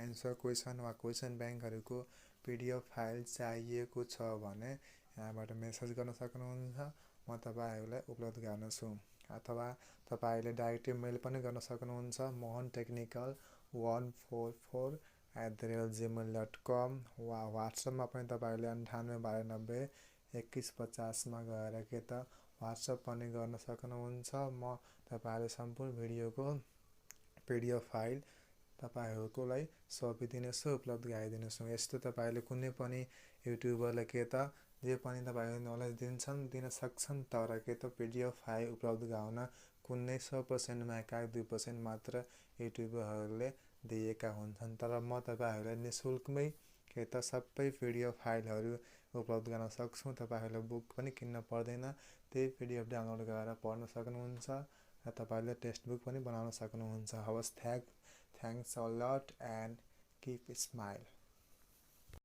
एन्सर क्वेसन वा क्वेसन ब्याङ्कहरूको PDF फाइल चाहिएको छ भने यहाँबाट मेसेज गर्न सक्नुहुन्छ। म तपाईहरुलाई उपलब्ध गर्नेछु। अथवा तपाईले डाइरेक्ट मेल पनि गर्न सक्नुहुन्छ mohanTechnical144@gmail.com वा व्हाट्सएपमा पनि तपाईले 9892912150 मा गएर के त व्हाट्सएप पनि गर्न सक्नुहुन्छ। म तपाईँहरूले सम्पूर्ण भिडियोको PDF फाइल तपाईँहरूको लागि सौंपिदिनेछु, उपलब्ध गराइदिनेछु। यस्तो तपाईँहरूले कुनै पनि युट्युबरले के त जे पनि तपाईँहरूले नलेज दिन सक्छन्, तर के त PDF फाइल उपलब्ध गराउन कुनै 100% मा 1-2% मात्र युट्युबरहरूले दिएका हुन्छन्। तर म तपाईँहरूलाई निःशुल्कमै के त सबै PDF फाइलहरू उपलब्ध गराउन सक्छु। तपाईँहरूले बुक पनि किन्न पर्दैन, त्यही PDF डाउनलोड गरेर पढ्न सक्नुहुन्छ र तपाईँहरूले टेक्स्ट बुक पनि बनाउन सक्नुहुन्छ। हवस्, thanks a lot and keep smile.